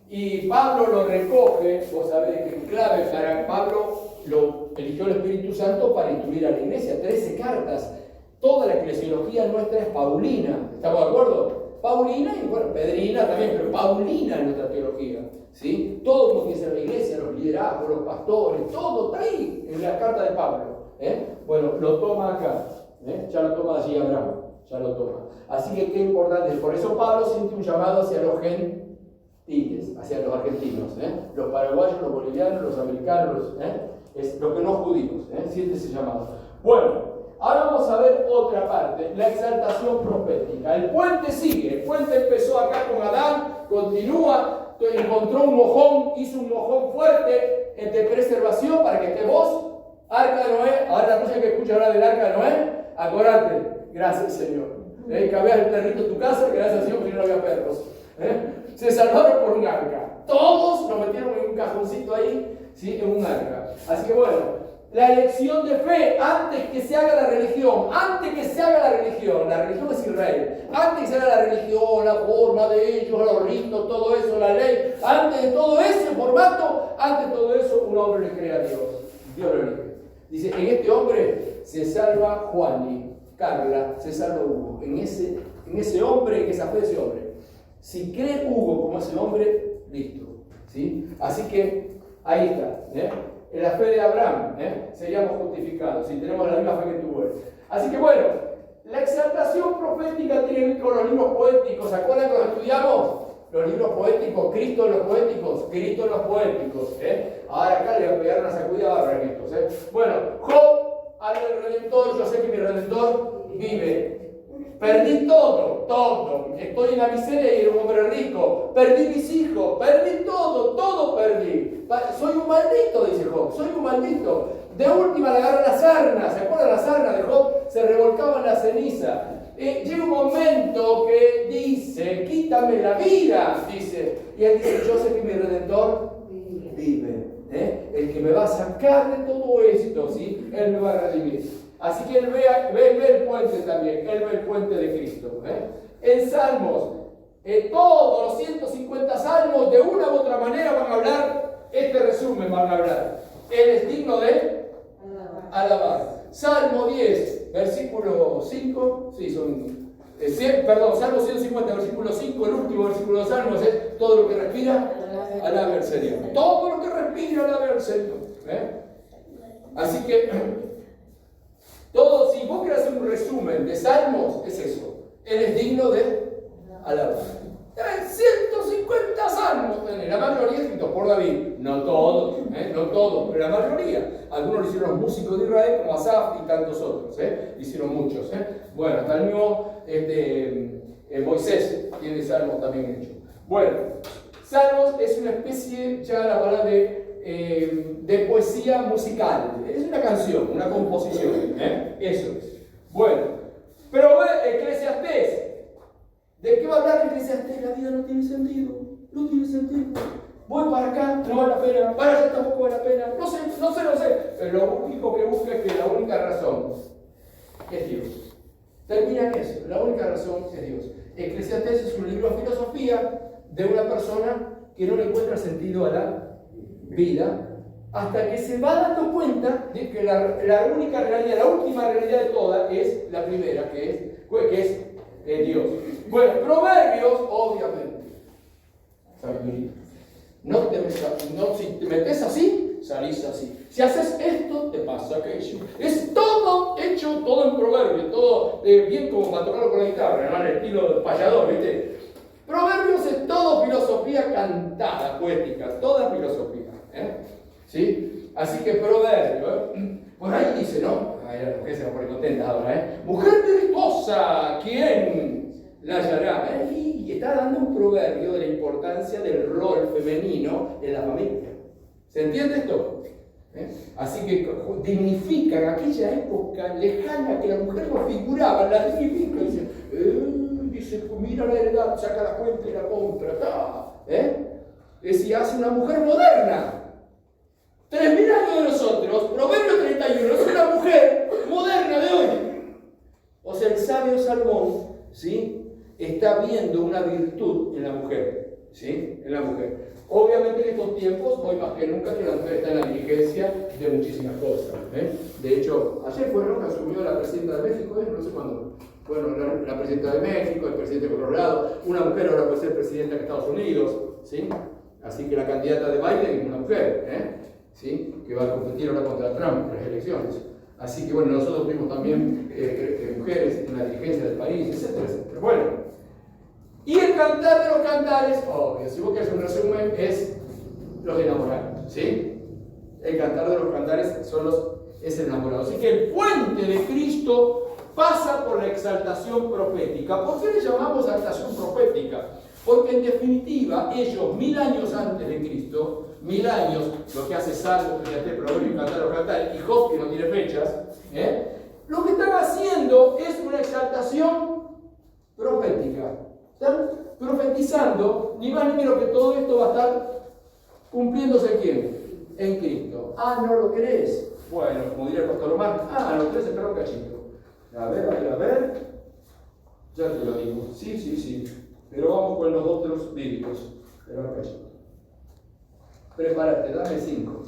Y Pablo lo recoge, vos sabés que es clave para Pablo, lo eligió el Espíritu Santo para instruir a la iglesia. 13 cartas. Toda la eclesiología nuestra es paulina. ¿Estamos de acuerdo? Paulina y bueno, Pedrina también, pero Paulina en nuestra teología, ¿sí? Todo lo que dice la iglesia, los liderazgos, los pastores, todo está ahí en la carta de Pablo. Bueno, lo toma acá, ya lo toma allí Abraham, ya lo toma. Así que qué importante, por eso Pablo siente un llamado hacia los gentiles, hacia los argentinos, los paraguayos, los bolivianos, los americanos, los que no judíos, siente ese llamado. Bueno. Ahora vamos a ver otra parte, la exaltación profética. El puente sigue, el puente empezó acá con Adán, continúa, encontró un mojón, hizo un mojón fuerte de preservación para que esté vos, Arca de Noé. Ahora la próxima que escucha hablar del Arca de Noé, acordate, gracias Señor. Que había el perrito en tu casa, gracias Señor, porque no había perros. Se salvaron por un arca. Todos nos metieron en un cajoncito ahí, ¿sí? En un arca. Así que bueno. La elección de fe, antes que se haga la religión la religión es Israel, antes que se haga la religión, la forma de ellos, los ritos, todo eso, la ley, antes de todo ese formato, antes de todo eso, un hombre le cree a Dios, Dios lo elige. Dice, en este hombre se salva Juani, Carla, se salva Hugo, en ese hombre, en esa fe de ese hombre. Si cree Hugo como ese hombre, listo, ¿sí? Así que, ahí está, En la fe de Abraham, seríamos justificados si tenemos la misma fe que tuvo él. Así que bueno, la exaltación profética tiene que ver con los libros poéticos. ¿Se acuerdan que los estudiamos? Los libros poéticos, Cristo en los poéticos, Cristo en los poéticos. Ahora acá le voy a pegar una sacudida bárbara en estos. Bueno, Job habla del Redentor, yo sé que mi Redentor vive. Perdí todo. Estoy en la miseria y era un hombre rico. Perdí mis hijos, perdí todo perdí. Soy un maldito, dice Job, soy un maldito. De última le agarra la sarna, ¿se acuerdan la sarna de Job? Se revolcaba en la ceniza. Llega un momento que dice, quítame la vida, dice. Y él dice, yo sé que mi Redentor vive. El que me va a sacar de todo esto, ¿sí? Él me va a redimir. Así que él ve el puente también, él ve el puente de Cristo. En Salmos, todos los 150 salmos de una u otra manera van a hablar, este resumen van a hablar. Él es digno de alabar. Salmo 10, versículo 5, sí, Salmo 150, versículo 5, el último versículo de Salmos es, todo lo que respira, alabe al Señor. Todo lo que respira, alabe al Señor. Así que, si vos querés hacer un resumen de Salmos, es eso. Él es digno de alabar. 150 salmos, la mayoría escritos por David. No todos, pero la mayoría. Algunos lo hicieron los músicos de Israel, como Asaf y tantos otros. Hicieron muchos. Bueno, hasta el mismo Moisés tiene salmos también hechos. Bueno, salmos es una especie, ya la palabra de poesía musical. Es una canción, una composición. Eso es. Bueno, pero Eclesiastés. ¿De qué va a hablar Eclesiastés? La vida no tiene sentido. No tiene sentido. Voy para acá, no vale la pena. Para allá tampoco vale la pena. No sé. Pero lo único que busca es que la única razón es Dios. Termina en eso. La única razón es Dios. Eclesiastés es un libro de filosofía de una persona que no le encuentra sentido a la vida, hasta que se va dando cuenta de que la única realidad, la última realidad de todas es la primera, que es Dios. Bueno, Proverbios, obviamente. Si te metes así, salís así. Si haces esto, te pasa aquello. Es todo hecho, todo en Proverbios, todo bien como para tocarlo con la guitarra, ¿no? El estilo de payador, ¿viste? Proverbios es todo filosofía cantada, poética, toda filosofía. ¿Sí? Así que Proverbios, por ahí dice, ¿no? Las mujeres se van a poner contentas ahora, Mujer virtuosa, ¿quién la hallará? Y está dando un proverbio de la importancia del rol femenino en la familia. ¿Se entiende esto? Así que dignifican aquella época lejana que la mujer no figuraba, la dignifican. Dice, pues mira la heredad, saca la cuenta y la compra. Hace una mujer moderna. 3000 años de nosotros, Proverbio 31, es una mujer moderna de hoy. O sea, el sabio Salomón, ¿sí?, está viendo una virtud en la mujer, ¿sí?, en la mujer. Obviamente en estos tiempos, hoy más que nunca, que la mujer está en la dirigencia de muchísimas cosas. De hecho, ayer fue, ¿no?, que asumió la presidenta de México, no sé cuándo. Bueno, la presidenta de México, el presidente por otro lado, una mujer ahora puede ser presidenta de Estados Unidos, ¿sí? Así que la candidata de Biden es una mujer, ¿sí?, que va a competir ahora contra Trump en las elecciones. Así que bueno, nosotros tuvimos también mujeres en la dirigencia del país, etcétera, etcétera. Bueno, y el cantar de los cantares, obvio, si vos querés un resumen, es los enamorados, ¿sí? El cantar de los cantares es el enamorado. Así que el puente de Cristo pasa por la exaltación profética. ¿Por qué le llamamos exaltación profética? Porque en definitiva, ellos 1000 años antes de Cristo, 1000 años, lo que hace Salmo, Proverbio y Cantar de los Cantares, y Job, que no tiene fechas, lo que están haciendo es una exaltación profética. Están profetizando, ni más ni menos que todo esto va a estar cumpliéndose ¿en quién? En Cristo. Ah, ¿no lo crees? Bueno, como diría el pastor Omar, no lo crees, espera un cachito. A ver. Ya te lo digo. Sí. Pero vamos con los otros bíblicos. Espera un cachito. Prepárate, dame 5.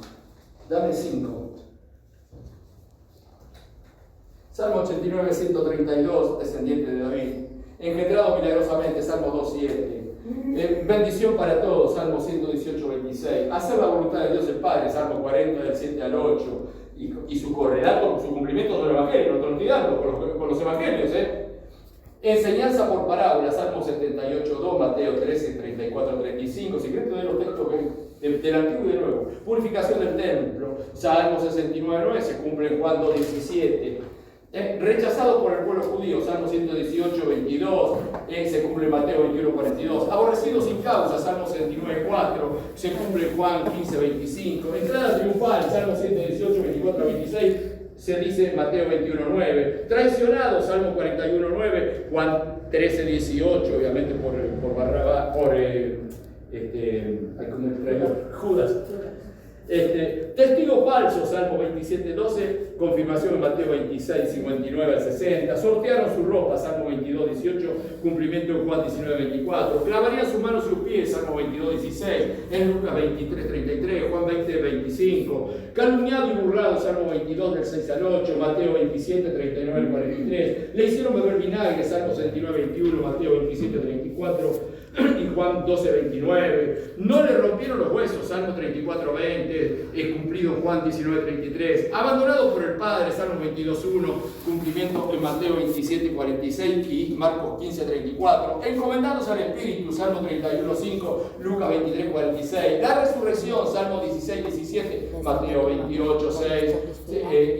Salmo 89, 132, descendiente de David. Engendrado milagrosamente, Salmo 2:7. Bendición para todos, Salmo 118, 26. Hacer la voluntad de Dios el Padre, Salmo 40, del 7 al 8. Y su correlato, su cumplimiento del Evangelio, no te lo estoy dando con los Evangelios, Enseñanza por parábola, Salmo 78, 2, Mateo 13, 34, 35. Si querés te doy los textos del Antiguo y del Nuevo. Purificación del templo, Salmo 69, 9, se cumple en Juan 2, 17. Rechazado por el pueblo judío, Salmo 118, 22, se cumple en Mateo 21, 42. Aborrecido sin causa, Salmo 79, 4, se cumple en Juan 15, 25. Entrada triunfal, Salmo 118, 24, 26, se dice en Mateo 21, 9. Traicionado, Salmo 41, 9, Juan 13, 18, obviamente por Barrabás, Judas. Testigo falso, Salmo 27, 12, confirmación en Mateo 26, 59 al 60, sortearon sus ropas, Salmo 22, 18, cumplimiento en Juan 19, 24, clavarían sus manos y sus pies, Salmo 22, 16, en Lucas 23, 33, Juan 20, 25, calumniado y burlado, Salmo 22, del 6 al 8, Mateo 27, 39 al 43, le hicieron beber vinagre, Salmo 69, 21, Mateo 27, 34, y Juan 12, 29, no le rompieron los huesos, Salmo 34, 20, cumplido en Juan 19, 33, abandonado por el Padre, Salmo 22, 1, cumplimiento en Mateo 27, 46 y Marcos 15, 34, encomendados al Espíritu, Salmo 31, 5, Lucas 23, 46, la resurrección, Salmo 16, 17, Mateo 28, 6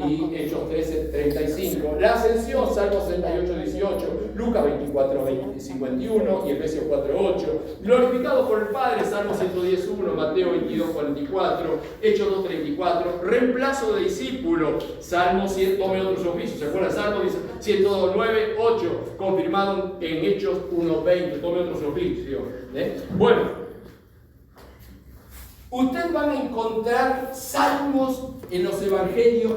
y Hechos 13, 35, la ascensión, Salmo 68, 18, Lucas 24, 51 y Efesios 4, 8, glorificado por el Padre, Salmo 110, 1, Mateo 22, 44, Hechos 2, 34, reemplazo de discípulo, Salmo 100, tome otros oficios, ¿se acuerdan? Salmo 109, 8, confirmado en Hechos 1, 20, tome otros oficios. Bueno, ustedes van a encontrar salmos en los evangelios.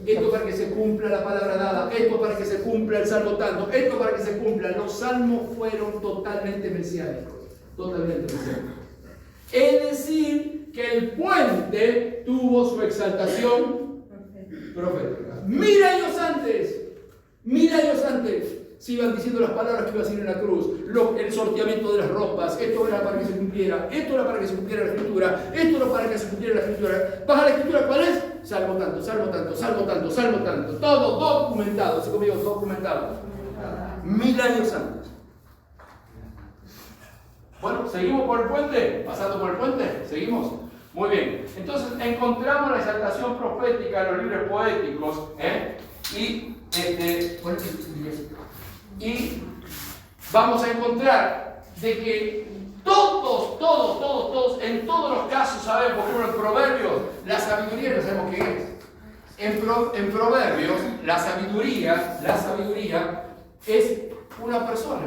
Esto para que se cumpla la palabra dada, esto para que se cumpla el salmo tanto, esto para que se cumpla. Los salmos fueron totalmente mesiánicos, totalmente mesiánicos. Es decir, que el puente tuvo su exaltación profética. 1000 años antes, se iban diciendo las palabras que iba a decir en la cruz, el sorteamiento de las ropas, esto era para que se cumpliera, esto era para que se cumpliera la escritura, esto era para que se cumpliera la escritura. ¿Vas a la escritura cuál es? Salmo tanto, todo documentado, ¿se conmigo? Documentado. 1000 años antes. Bueno, ¿seguimos por el puente? ¿Pasando por el puente? ¿Seguimos? Muy bien. Entonces encontramos la exaltación profética en los libros poéticos, y vamos a encontrar de que Todos, en todos los casos sabemos, por ejemplo, en Proverbios, la sabiduría no sabemos qué es. En Proverbios, la sabiduría es una persona.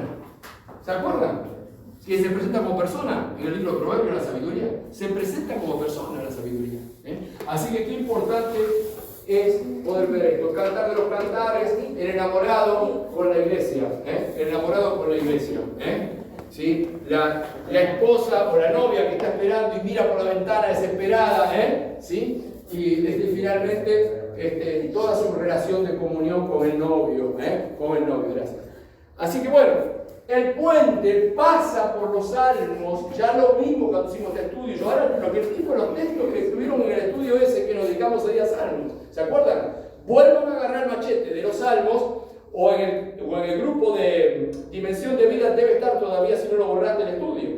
¿Se acuerdan? Que se presenta como persona en el libro de Proverbios, la sabiduría. Se presenta como persona la sabiduría. Así que qué importante es poder ver esto. Cantar de los cantares, el enamorado con la iglesia. El enamorado con la iglesia. ¿Sí? La esposa o la novia que está esperando y mira por la ventana desesperada. ¿Sí? Y finalmente toda su relación de comunión con el novio. Con el novio, gracias. Así que bueno. El puente pasa por los salmos, ya lo mismo cuando hicimos este estudio. Yo ahora lo que digo los textos que estuvieron en el estudio ese que nos dedicamos hoy a salmos. ¿Se acuerdan? Vuelvan a agarrar el machete de los salmos o en el grupo de Dimensión de Vida debe estar todavía, si no lo borraste, el estudio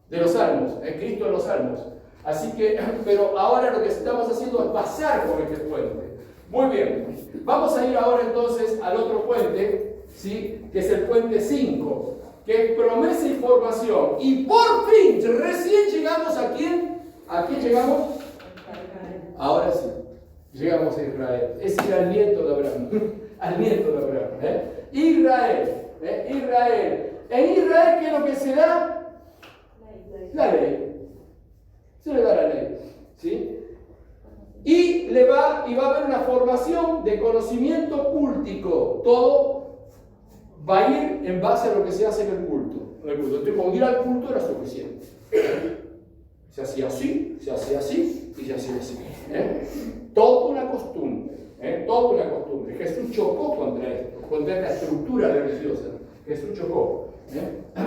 de los salmos, el Cristo de los salmos. Así que, pero ahora lo que estamos haciendo es pasar por este puente. Muy bien, vamos a ir ahora entonces al otro puente. ¿Sí? Que es el puente 5, que es promesa y formación. Y por fin, recién llegamos a quién. ¿A quién llegamos? Ahora sí, llegamos a Israel. Ese era el nieto de Abraham. Al nieto de Abraham. Israel. En Israel, ¿qué es lo que se da? La ley. Se le da la ley. ¿Sí? Y va a haber una formación de conocimiento cultico. Todo va a ir en base a lo que se hace en el culto. Entonces, con ir al culto era suficiente. Se hacía así, se hacía así y se hacía así. Toda una costumbre. Toda una costumbre. Jesús chocó contra esto, contra esta estructura religiosa. Jesús chocó.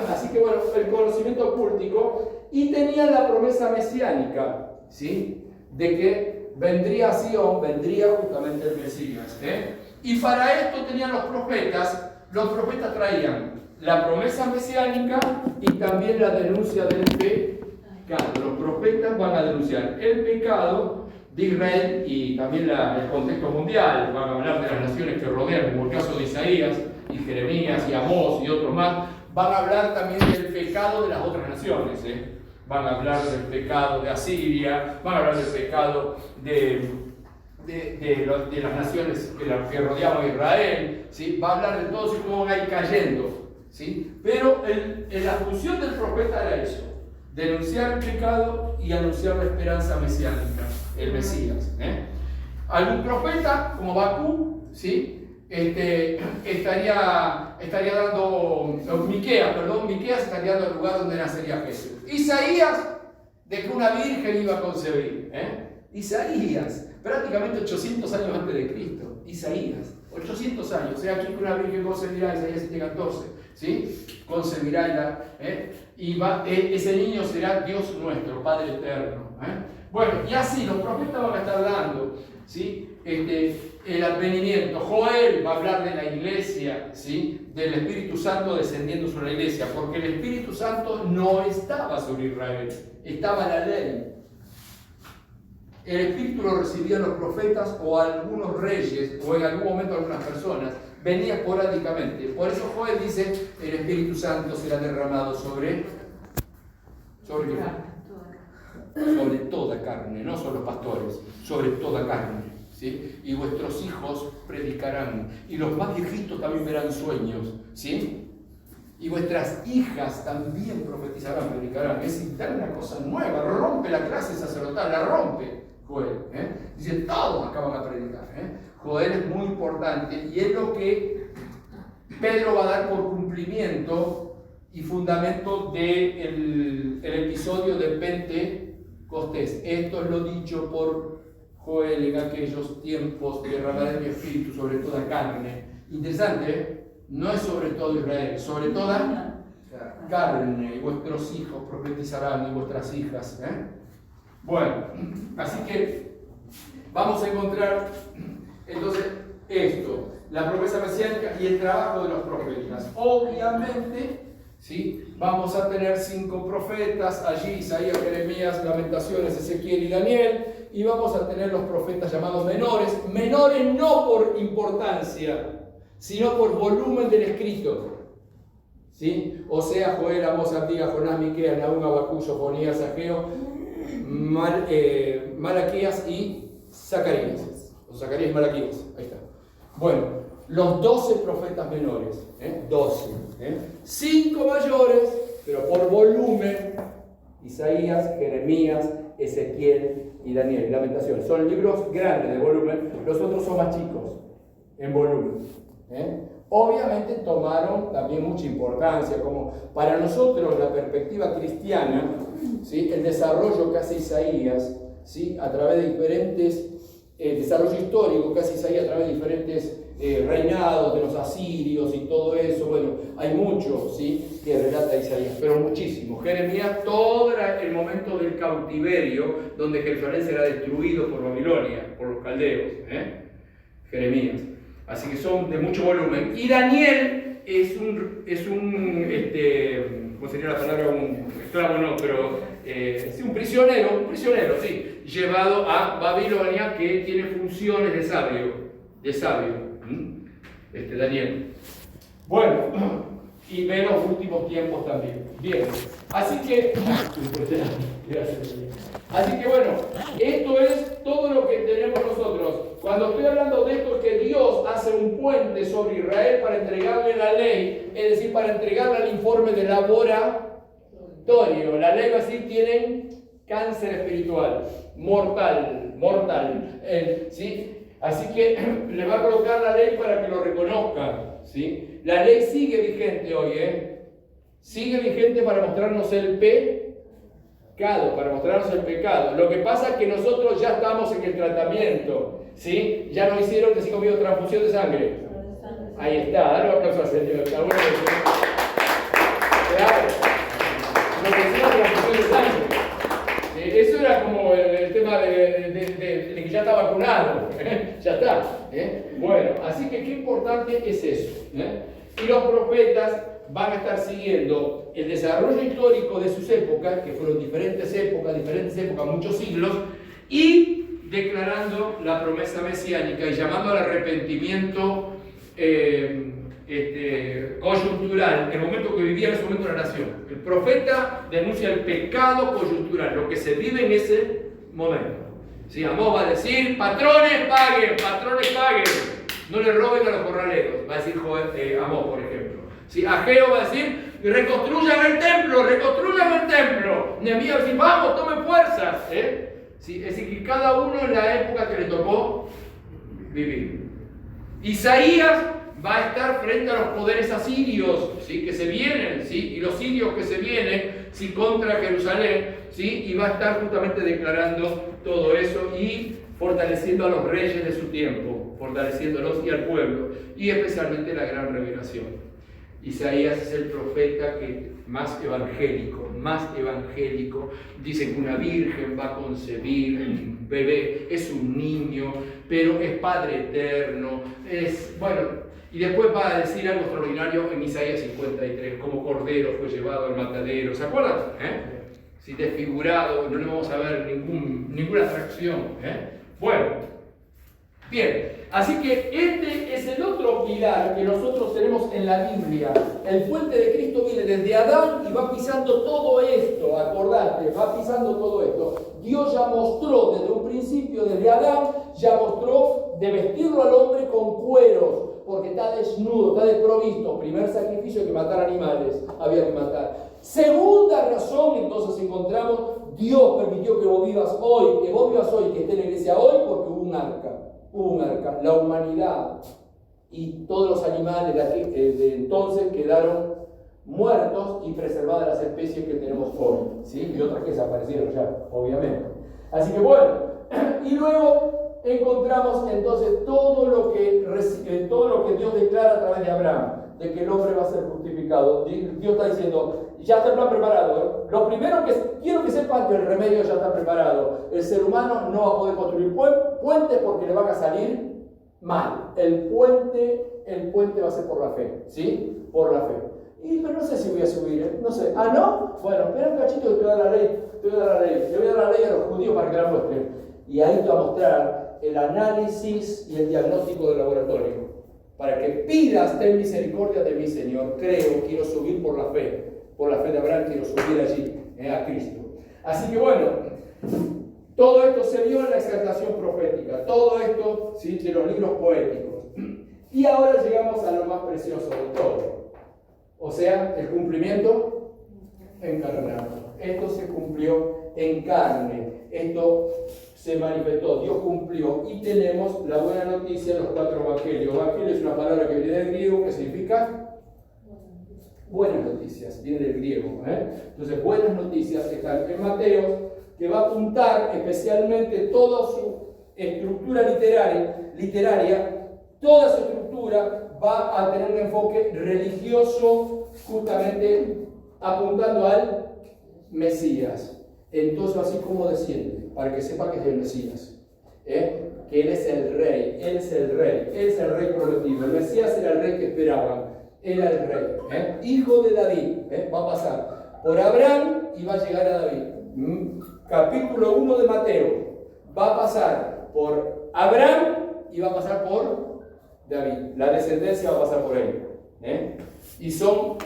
Así que bueno, el conocimiento cultico y tenía la promesa mesiánica, ¿sí? De que vendría Sion, vendría justamente el Mesías. Y para esto tenían los profetas. Los profetas traían la promesa mesiánica y también la denuncia del pecado. Los profetas van a denunciar el pecado de Israel y también el contexto mundial. Van a hablar de las naciones que rodean, como el caso de Isaías y Jeremías y Amós y otros más. Van a hablar también del pecado de las otras naciones. Van a hablar del pecado de Asiria, van a hablar del pecado de las naciones que rodeaban a Israel, ¿sí? Va a hablar de todos y cómo van a ir cayendo, ¿sí? Pero la función del profeta era eso, denunciar el pecado y anunciar la esperanza mesiánica, el Mesías. Algún profeta, como Bakú, ¿sí? estaría dando, Miqueas estaría dando el lugar donde nacería Jesús. Isaías, de que una virgen iba a concebir. Isaías, prácticamente 800 años antes de Cristo. Isaías, 800 años. O sea, aquí que una virgen concebirá, Isaías 7:14, ¿sí? Concebirá y ese niño será Dios nuestro, Padre eterno. Bueno, y así los profetas van a estar dando, ¿sí? El advenimiento. Joel va a hablar de la iglesia, ¿sí? Del Espíritu Santo descendiendo sobre la iglesia, porque el Espíritu Santo no estaba sobre Israel, estaba la ley. El Espíritu lo recibían los profetas o algunos reyes, o en algún momento algunas personas, venía esporádicamente. Por eso Joel dice, el Espíritu Santo será derramado sobre toda carne, no solo pastores, sobre toda carne. ¿Sí? Y vuestros hijos predicarán, y los más viejitos también verán sueños, ¿sí? Y vuestras hijas también profetizarán, predicarán. Es decir, da una cosa nueva, rompe la clase sacerdotal, la rompe Joel. Dice, todos acaban a predicar. Joel es muy importante y es lo que Pedro va a dar por cumplimiento y fundamento del episodio de Pentecostés. Esto es lo dicho por Joel en aquellos tiempos, derramaré mi espíritu sobre toda carne. Interesante, no es sobre todo Israel, sobre toda carne. Y vuestros hijos profetizarán y vuestras hijas. Bueno, así que vamos a encontrar entonces esto, la promesa mesiánica y el trabajo de los profetas. Obviamente, ¿sí? Vamos a tener 5 profetas allí, Isaías, Jeremías, Lamentaciones, Ezequiel y Daniel, y vamos a tener los profetas llamados menores no por importancia, sino por volumen del escrito. ¿sí? Osea, Joel, Amós, Abdías, Jonás, Miqueas, Nahum, Habacuc, Sofonías, Ageo, Malaquías y Zacarías. O Zacarías y Malaquías, ahí está. Bueno, los 12 profetas menores, 12. 5 mayores, pero por volumen, Isaías, Jeremías, Ezequiel y Daniel, y Lamentaciones. Son libros grandes de volumen, los otros son más chicos en volumen. Obviamente tomaron también mucha importancia, como para nosotros la perspectiva cristiana, ¿sí? El desarrollo que hace Isaías, ¿sí? A través de diferentes, desarrollo histórico que hace Isaías a través de diferentes reinados de los asirios y todo eso. Bueno, hay mucho, ¿sí? Que relata Isaías, pero muchísimo. Jeremías, todo era el momento del cautiverio, donde Jerusalén será destruido por Babilonia, por los caldeos. Jeremías. Así que son de mucho volumen. Y Daniel es un ¿cómo sería la palabra? Un esclavo, no, pero sí, un prisionero, sí, llevado a Babilonia, que tiene funciones de sabio, Daniel. Bueno, y ve los últimos tiempos también. Bien, así que bueno, esto es todo lo que tenemos nosotros. Cuando estoy hablando de esto, es que Dios hace un puente sobre Israel para entregarle la ley, es decir, para entregarle el informe de laboratorio. La ley va a decir, tienen cáncer espiritual, mortal, ¿sí? Así que le va a colocar la ley para que lo reconozcan, ¿sí? La ley sigue vigente hoy, sigue vigente para mostrarnos el pecado, Lo que pasa es que nosotros ya estamos en el tratamiento, ¿sí? Ya nos hicieron que 5 minutos de transfusión de sangre. Ahí está, dale un aplauso al Señor. Claro, lo que hicieron transfusión de sangre. Eso era como el tema de que ya está vacunado. Ya está. Bueno, así que qué importante es eso. Y los profetas van a estar siguiendo el desarrollo histórico de sus épocas, que fueron diferentes épocas, muchos siglos, y declarando la promesa mesiánica y llamando al arrepentimiento coyuntural, el momento que vivía en ese momento la nación. El profeta denuncia el pecado coyuntural, lo que se vive en ese momento. ¿Sí? Amós va a decir, patrones paguen, no le roben a los jornaleros, va a decir Amós, por ejemplo. ¿Sí? Ageo va a decir, reconstruyan el templo. Nehemías va a decir, vamos, tomen fuerzas. ¿Sí? Es decir, que cada uno en la época que le tocó vivir. Isaías va a estar frente a los poderes asirios, ¿sí? Que se vienen, ¿sí? Y los sirios que se vienen, ¿sí? Contra Jerusalén, ¿sí? Y va a estar justamente declarando todo eso y fortaleciendo a los reyes de su tiempo, fortaleciéndolos y al pueblo, y especialmente la gran revelación. Isaías es el profeta que más evangélico. Dicen que una virgen va a concebir un bebé, es un niño, pero es Padre eterno, y después va a decir algo extraordinario en Isaías 53, como cordero fue llevado al matadero, ¿se acuerdan? Si desfigurado, no le vamos a ver ninguna atracción. Bueno, bien, así que este es el otro pilar que nosotros tenemos en la Biblia. El puente de Cristo viene desde Adán y va pisando todo esto, acordate, va pisando todo esto. Dios ya mostró desde un principio, desde Adán, ya mostró de vestirlo al hombre con cueros, porque está desnudo, está desprovisto. Primer sacrificio, que matar animales, había que matar. Segunda razón, entonces encontramos, Dios permitió que vos vivas hoy, que esté en la iglesia hoy, porque hubo un arca. La humanidad y todos los animales de entonces quedaron muertos y preservadas las especies que tenemos hoy, ¿sí? Y otras que desaparecieron ya, obviamente. Así que bueno, y luego encontramos entonces todo lo que Dios declara a través de Abraham, de que el hombre va a ser justificado. Dios está diciendo, ya está el plan preparado. Lo primero que quiero que sepan, que el remedio ya está preparado. El ser humano no va a poder construir puentes porque le van a salir mal. El puente va a ser por la fe, ¿sí? Por la fe. Pero no sé si voy a subir, no sé. ¿Ah, no? Bueno, espera un cachito que te voy a dar la ley. Le voy a dar la ley a los judíos para que la muestren. Y ahí te va a mostrar el análisis y el diagnóstico del laboratorio, para que que pidas, ten misericordia de mí, Señor. Creo, quiero subir por la fe de Abraham, quiero subir allí, a Cristo. Así que bueno, todo esto se vio en la exaltación profética, todo esto, ¿sí?, de los libros poéticos. Y ahora llegamos a lo más precioso de todo, o sea, el cumplimiento encarnado. Esto se cumplió en carne, esto se manifestó, Dios cumplió, y tenemos la buena noticia en los 4 evangelios. Evangelio es una palabra que viene del griego, que significa buenas noticias, viene del griego. Entonces, buenas noticias están en Mateo, que va a apuntar especialmente toda su estructura literaria, toda su estructura va a tener un enfoque religioso, justamente apuntando al Mesías. Entonces, así como desciende, para que sepa que es el Mesías, que Él es el rey, Él es el rey prometido. El Mesías era el rey que esperaban, era el rey, hijo de David, va a pasar por Abraham y va a llegar a David. Capítulo 1 de Mateo, va a pasar por Abraham y va a pasar por David. La descendencia va a pasar por él. Y son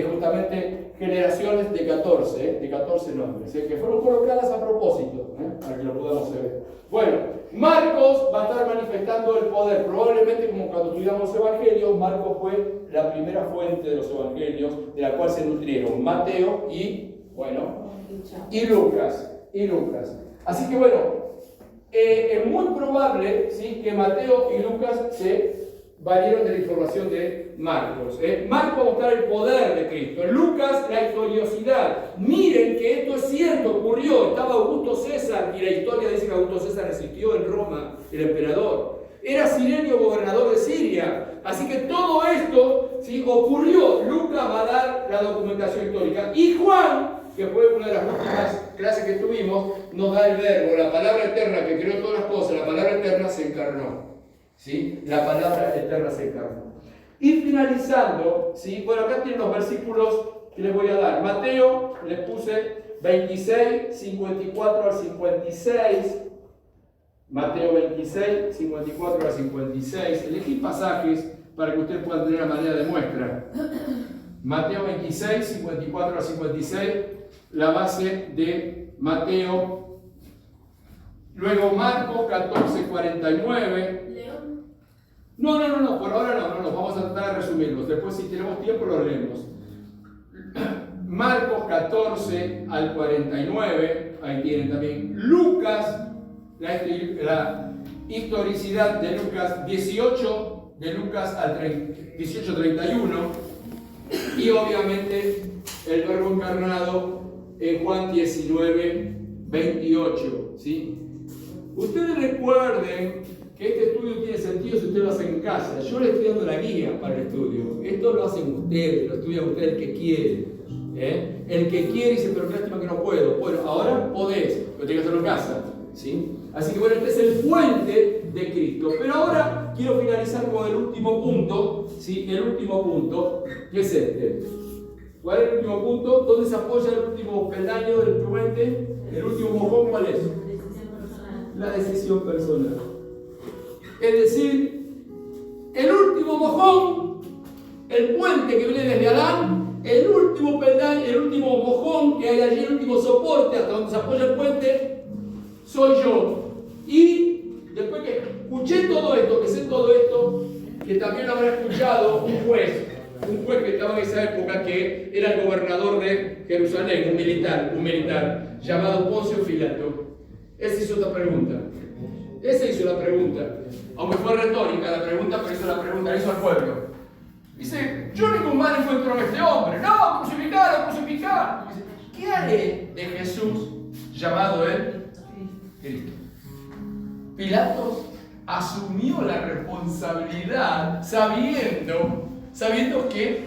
justamente generaciones de 14 nombres, que fueron colocadas a propósito, para que lo podamos ver. Bueno, Marcos va a estar manifestando el poder, probablemente como cuando estudiamos los evangelios. Marcos fue la primera fuente de los evangelios de la cual se nutrieron Mateo y Lucas. Así que bueno, es muy probable, ¿sí?, que Mateo y Lucas se valieron de la información de Marcos. Marcos va a mostrar el poder de Cristo, Lucas la historiosidad. Miren que esto es cierto, ocurrió, estaba Augusto César, y la historia dice que Augusto César resistió en Roma, el emperador. Era Cirenio gobernador de Siria. Así que todo esto, ¿sí?, ocurrió. Lucas va a dar la documentación histórica. Y Juan, que fue una de las últimas clases que tuvimos, nos da el verbo, la palabra eterna que creó todas las cosas. La palabra eterna se encarnó, ¿sí? La palabra eterna se encarnó. Y finalizando, ¿sí?, bueno, acá tienen los versículos que les voy a dar. Mateo, les puse 26, 54 al 56. Mateo 26, 54 al 56. Elegí pasajes para que ustedes puedan tener la manera de muestra. Mateo 26, 54 al 56, la base de Mateo. Luego Marcos 14, 49. No, por ahora no, vamos a tratar de resumirlos. Después, si tenemos tiempo, los leemos. Marcos 14 al 49, ahí tienen también. Lucas, la historicidad de Lucas 18, de Lucas al 18:31, y obviamente el verbo encarnado en Juan 19:28, ¿sí? Ustedes recuerden que este estudio tiene sentido si ustedes lo hacen en casa. Yo les estoy dando la guía para el estudio. Esto lo hacen ustedes, lo estudian ustedes el que quiere. El que quiere dice, pero qué lástima que no puedo. Bueno, ahora podés, pero tenés que hacerlo en casa, ¿sí? Así que bueno, este es el puente de Cristo. Pero ahora quiero finalizar con el último punto, ¿sí? El último punto, que es este. ¿Cuál es el último punto? ¿Dónde se apoya el último peldaño del puente? El último mojón, ¿cuál es? La decisión personal. Es decir, el último mojón, el puente que viene desde Adán, el último peldaño, el último mojón que hay allí, el último soporte hasta donde se apoya el puente, soy yo. Y después que escuché todo esto, que sé todo esto, que también lo habrá escuchado un juez que estaba en esa época, que era el gobernador de Jerusalén, un militar llamado Poncio Pilato. Él se hizo esta pregunta. Ese hizo la pregunta, aunque fue retórica la pregunta, pero hizo la pregunta, la hizo al pueblo. Dice, yo ningún mal encuentro en este hombre. No, crucificar. Dice, ¿qué haré de Jesús llamado él Cristo? Pilatos asumió la responsabilidad sabiendo que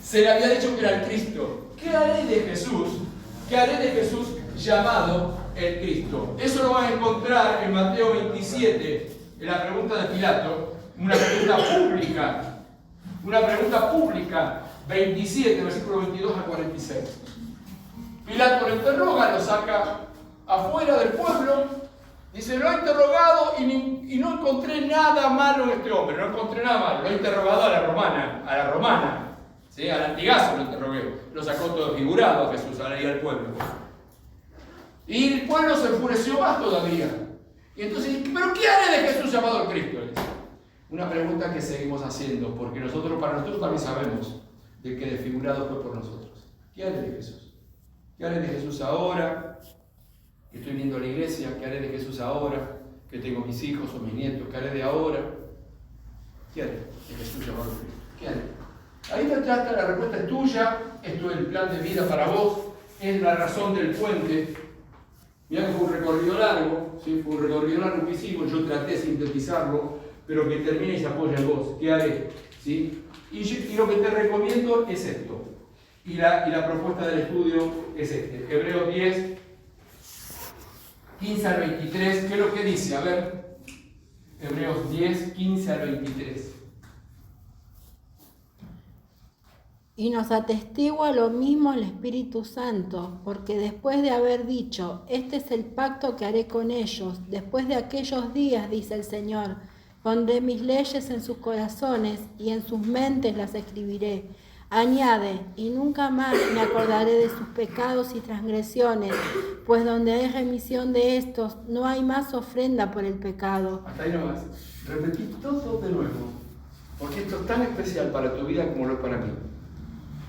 se le había dicho que era el Cristo. ¿Qué haré de Jesús? ¿Qué haré de Jesús llamado el Cristo? Eso lo van a encontrar en Mateo 27, en la pregunta de Pilato, una pregunta pública, 27, versículo 22 a 46. Pilato lo interroga, lo saca afuera del pueblo Dice, lo he interrogado y no encontré nada malo en este hombre, no encontré nada malo. Lo he interrogado a la romana, ¿sí? Al latigazo lo interrogué. Lo sacó todo figurado a Jesús, a la ley del pueblo. Y el pueblo se enfureció más todavía. Y entonces, ¿pero qué haré de Jesús llamado el Cristo? Una pregunta que seguimos haciendo, porque para nosotros también sabemos de que desfigurado fue por nosotros. ¿Qué haré de Jesús? ¿Qué haré de Jesús ahora que estoy viendo a la iglesia? ¿Qué haré de Jesús ahora que tengo mis hijos o mis nietos? ¿Qué haré de ahora? ¿Qué haré de Jesús llamado el Cristo? ¿Qué haré? Ahí te trata, la respuesta es tuya, esto es el plan de vida para vos, es la razón del puente. Mirá que fue un recorrido largo, ¿sí? Fue un recorrido largo que hicimos, yo traté de sintetizarlo, pero que termine y se apoya en vos. ¿Qué haré? ¿Sí? Y lo que te recomiendo es esto. Y la propuesta del estudio es este. Hebreos 10, 15 al 23. ¿Qué es lo que dice? A ver. Hebreos 10, 15 al 23. Y nos atestigua lo mismo el Espíritu Santo, porque después de haber dicho, este es el pacto que haré con ellos, después de aquellos días, dice el Señor, pondré mis leyes en sus corazones y en sus mentes las escribiré. Añade, y nunca más me acordaré de sus pecados y transgresiones, pues donde hay remisión de estos, no hay más ofrenda por el pecado. Hasta ahí nomás. Repetí todo de nuevo, porque esto es tan especial para tu vida como lo es para mí.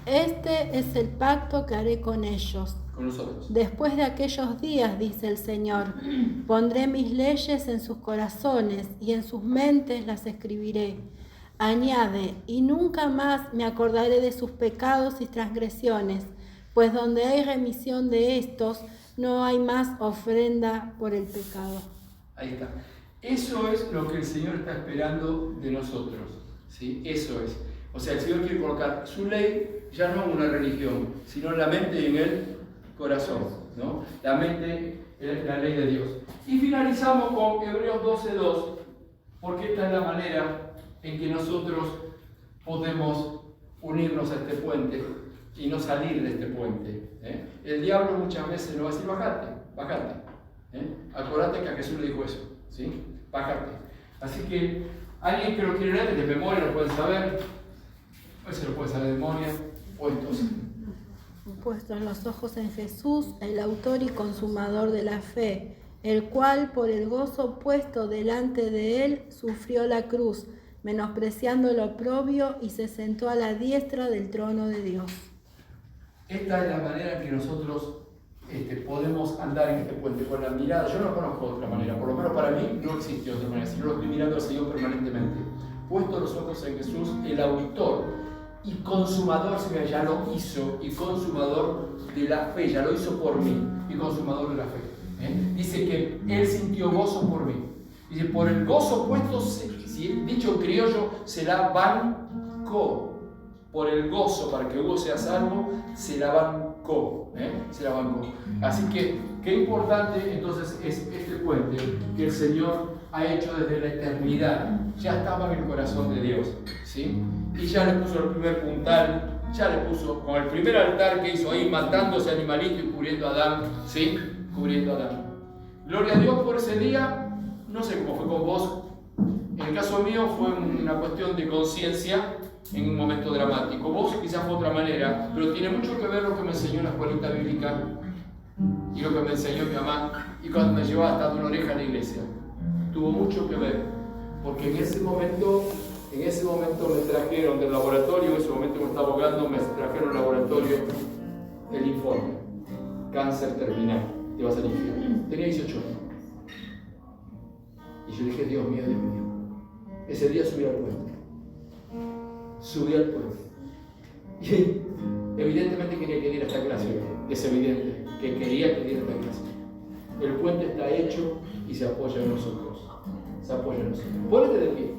Este es el pacto que haré con ellos. Con nosotros. Después de aquellos días, dice el Señor, pondré mis leyes en sus corazones y en sus mentes las escribiré. Añade, y nunca más me acordaré de sus pecados y transgresiones, pues donde hay remisión de estos, no hay más ofrenda por el pecado. Ahí está. Eso es lo que el Señor está esperando de nosotros, ¿sí? Eso es. O sea, el Señor quiere colocar su ley ya no en una religión, sino en la mente y en el corazón, ¿no? La mente es la ley de Dios. Y finalizamos con Hebreos 12:2, porque esta es la manera en que nosotros podemos unirnos a este puente y no salir de este puente. El diablo muchas veces nos va a decir, bájate. Acordate que a Jesús le dijo eso, ¿sí? Bájate. Así que alguien que lo quiere leer de memoria lo pueden saber, hoy se lo puede saber de memoria, o entonces. Puestos los ojos en Jesús, el autor y consumador de la fe, el cual por el gozo puesto delante de él sufrió la cruz, menospreciando el oprobio y se sentó a la diestra del trono de Dios. Esta es la manera en que nosotros podemos andar en este puente, con la mirada. Yo no conozco otra manera, por lo menos para mí no existe otra manera, si no lo estoy mirando al Señor permanentemente. Puesto los ojos en Jesús, el autor y consumador, ya lo hizo, y consumador de la fe, ya lo hizo por mí, y consumador de la fe. Dice que Él sintió gozo por mí. Dice, por el gozo puesto, dicho en criollo, se la bancó. Por el gozo, para que Hugo sea salvo, se la bancó. Se la bancó. Así que, qué importante entonces es este puente que el Señor ha hecho desde la eternidad. Ya estaba en el corazón de Dios, ¿sí? Y ya le puso el primer puntal, ya le puso con el primer altar que hizo ahí, matando ese animalito y cubriendo a Adán, ¿sí? Cubriendo a Adán. Gloria a Dios por ese día. No sé cómo fue con vos. En el caso mío fue una cuestión de conciencia en un momento dramático. Vos quizás fue otra manera, pero tiene mucho que ver lo que me enseñó la escuelita bíblica y lo que me enseñó mi mamá y cuando me llevaba hasta una oreja a la iglesia. Tuvo mucho que ver, porque en ese momento me trajeron del laboratorio, en ese momento me estaba ahogando, me trajeron al laboratorio el informe. Cáncer terminal, te vas al infierno. Tenía 18 años. Y yo dije, Dios mío. Ese día subí al puente. Y evidentemente quería que diera esta clase. Es evidente que quería que diera esta clase. El puente está hecho y se apoya en nosotros. Ponete de pie.